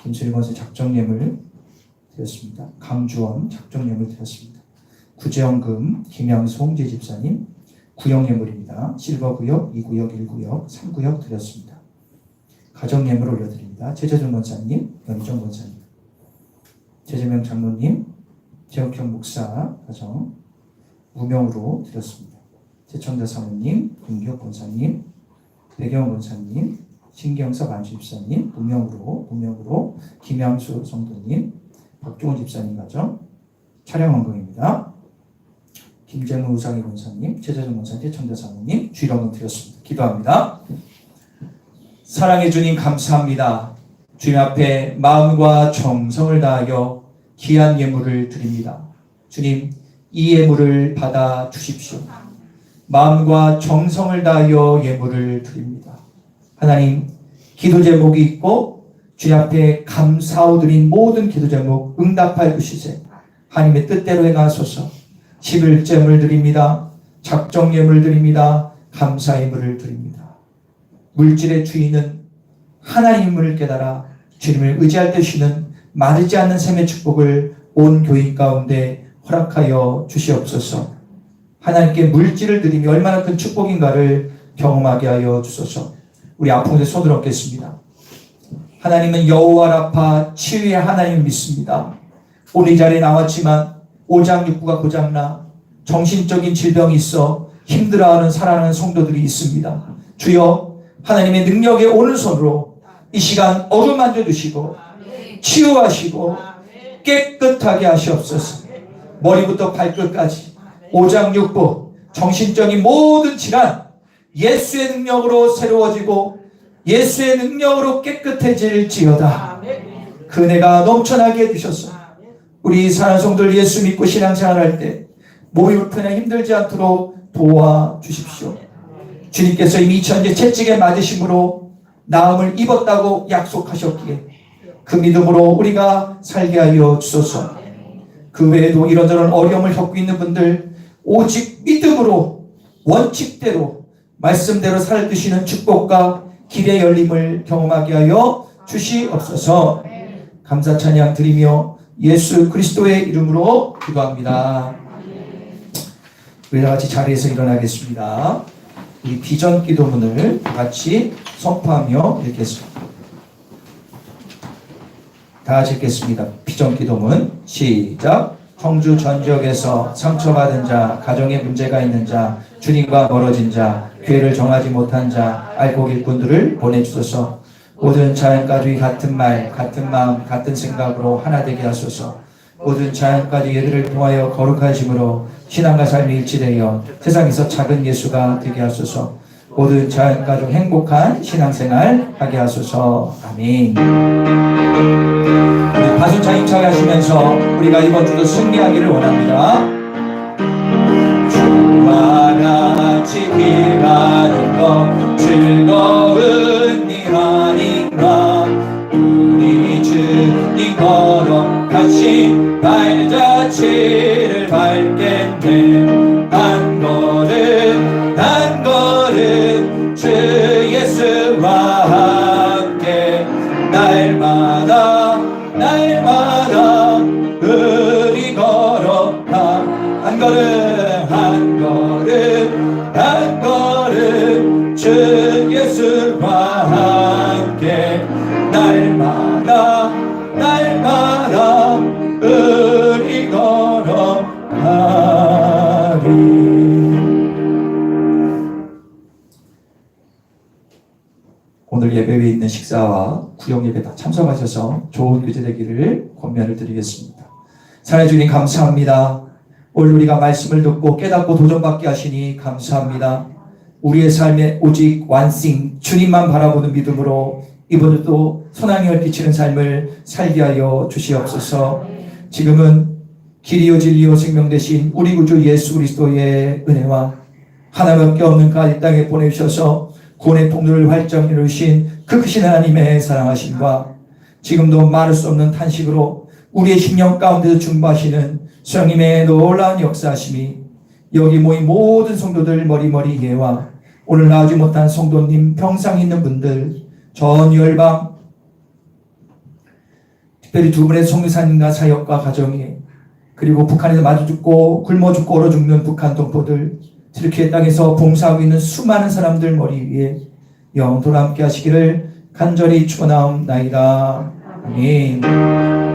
김수일 권사 작정예물 드렸습니다. 강주원 작정예물 드렸습니다. 구제원금 김양수 홍재 집사님 구역예물입니다. 실버구역, 2구역, 1구역, 3구역 드렸습니다. 가정예물 올려드립니다. 최재준 권사님, 연정 권사님, 최재명 장로님, 재혁형 목사 가정 무명으로 드렸습니다. 최청자 사모님, 김기혁 권사님, 배경 권사님, 신경섭 안주집사님, 무명으로 김양수 성도님, 박종훈 집사님 가정 차량 헌금입니다. 김재무 우상희 권사님, 최재준 권사님, 최청자 사모님 주일헌금 드렸습니다. 기도합니다. 사랑해 주님 감사합니다. 주님 앞에 마음과 정성을 다하여 귀한 예물을 드립니다. 주님, 이 예물을 받아 주십시오. 마음과 정성을 다하여 예물을 드립니다. 하나님, 기도 제목이 있고 주님 앞에 감사하고 드린 모든 기도 제목 응답하여 주시세. 하나님의 뜻대로 행하소서. 11제물 드립니다. 작정 예물 드립니다. 감사 예물을 드립니다. 물질의 주인은 하나님을 깨달아 주님을 의지할 때 쉬는 마르지 않는 샘의 축복을 온 교인 가운데 허락하여 주시옵소서. 하나님께 물질을 드리며 얼마나 큰 축복인가를 경험하게 하여 주소서. 우리 아픈 곳에 손을 얹겠습니다. 하나님은 여호와 라파 치유의 하나님을 믿습니다. 오늘 이 자리에 나왔지만 오장육부가 고장나 정신적인 질병이 있어 힘들어하는 살아가는 성도들이 있습니다. 주여, 하나님의 능력의 오른손으로 이 시간 어루만져 주시고 치유하시고 깨끗하게 하시옵소서. 머리부터 발끝까지 오장육부 정신적인 모든 질환 예수의 능력으로 새로워지고 예수의 능력으로 깨끗해질지어다. 그 은혜가 넘쳐나게 해주셔서 우리 사랑하는 성도들 예수 믿고 신앙생활할 때 몸이 불편해 힘들지 않도록 도와주십시오. 주님께서 이미 천재 채찍에 맞으심으로 나음을 입었다고 약속하셨기에 그 믿음으로 우리가 살게 하여 주소서. 그 외에도 이런저런 어려움을 겪고 있는 분들 오직 믿음으로 원칙대로 말씀대로 살드시는 축복과 길의 열림을 경험하게 하여 주시옵소서. 감사 찬양 드리며 예수 그리스도의 이름으로 기도합니다. 우리 다 같이 자리에서 일어나겠습니다. 우리 비전 기도문을 다 같이 선포하며 읽겠습니다. 다 같이 읽겠습니다. 비전 기도문 시작. 청주 전 지역에서 상처받은 자, 가정에 문제가 있는 자, 주님과 멀어진 자, 교회를 정하지 못한 자, 알곡 일꾼들을 보내주소서. 모든 자연가족이 같은 말, 같은 마음, 같은 생각으로 하나 되게 하소서. 모든 자연가족 예들을 통하여 거룩하심으로 신앙과 삶이 일치되어 세상에서 작은 예수가 되게 하소서. 모든 자연가족 행복한 신앙생활 하게 하소서. 아멘. 우리 가슴차 힘차게 하시면서 우리가 이번 주도 승리하기를 원합니다. 주와 같이 길가는 것 즐거운 일 아닌가. 우리 주님 걸어가신 발자취를 밟겠네. 한 걸음 주 예수와 함께 날마다 우리 걸어가. 한 걸음 주 예수와 함께 날마다 우리 걸어가리. 오늘 예배에 있는 식사와 구역 예배 다 참석하셔서 좋은 교제 되기를 권면을 드리겠습니다. 사랑해 주님 감사합니다. 오늘 우리가 말씀을 듣고 깨닫고 도전받게 하시니 감사합니다. 우리의 삶에 오직 완승 주님만 바라보는 믿음으로 이번에도 선한영을 비치는 삶을 살게 하여 주시옵소서. 지금은 길이요 진리요 생명 되신 우리 구주 예수 그리스도의 은혜와 하나밖에 없는 그 이 땅에 보내주셔서 구원의 통로를 활짝 이루신 그 크신 하나님의 사랑하심과 지금도 말할 수 없는 탄식으로 우리의 심령 가운데서 중보하시는 성령님의 놀라운 역사하심이 여기 모인 모든 성도들 머리머리 예와 오늘 나오지 못한 성도님 평상 있는 분들 전 열방 특별히 두 분의 송유사님과 사역과 가정이, 그리고 북한에서 마주 죽고 굶어 죽고 얼어 죽는 북한 동포들, 트르키예 땅에서 봉사하고 있는 수많은 사람들 머리 위에 영원토록 함께 하시기를 간절히 축원하옵나이다. 아멘.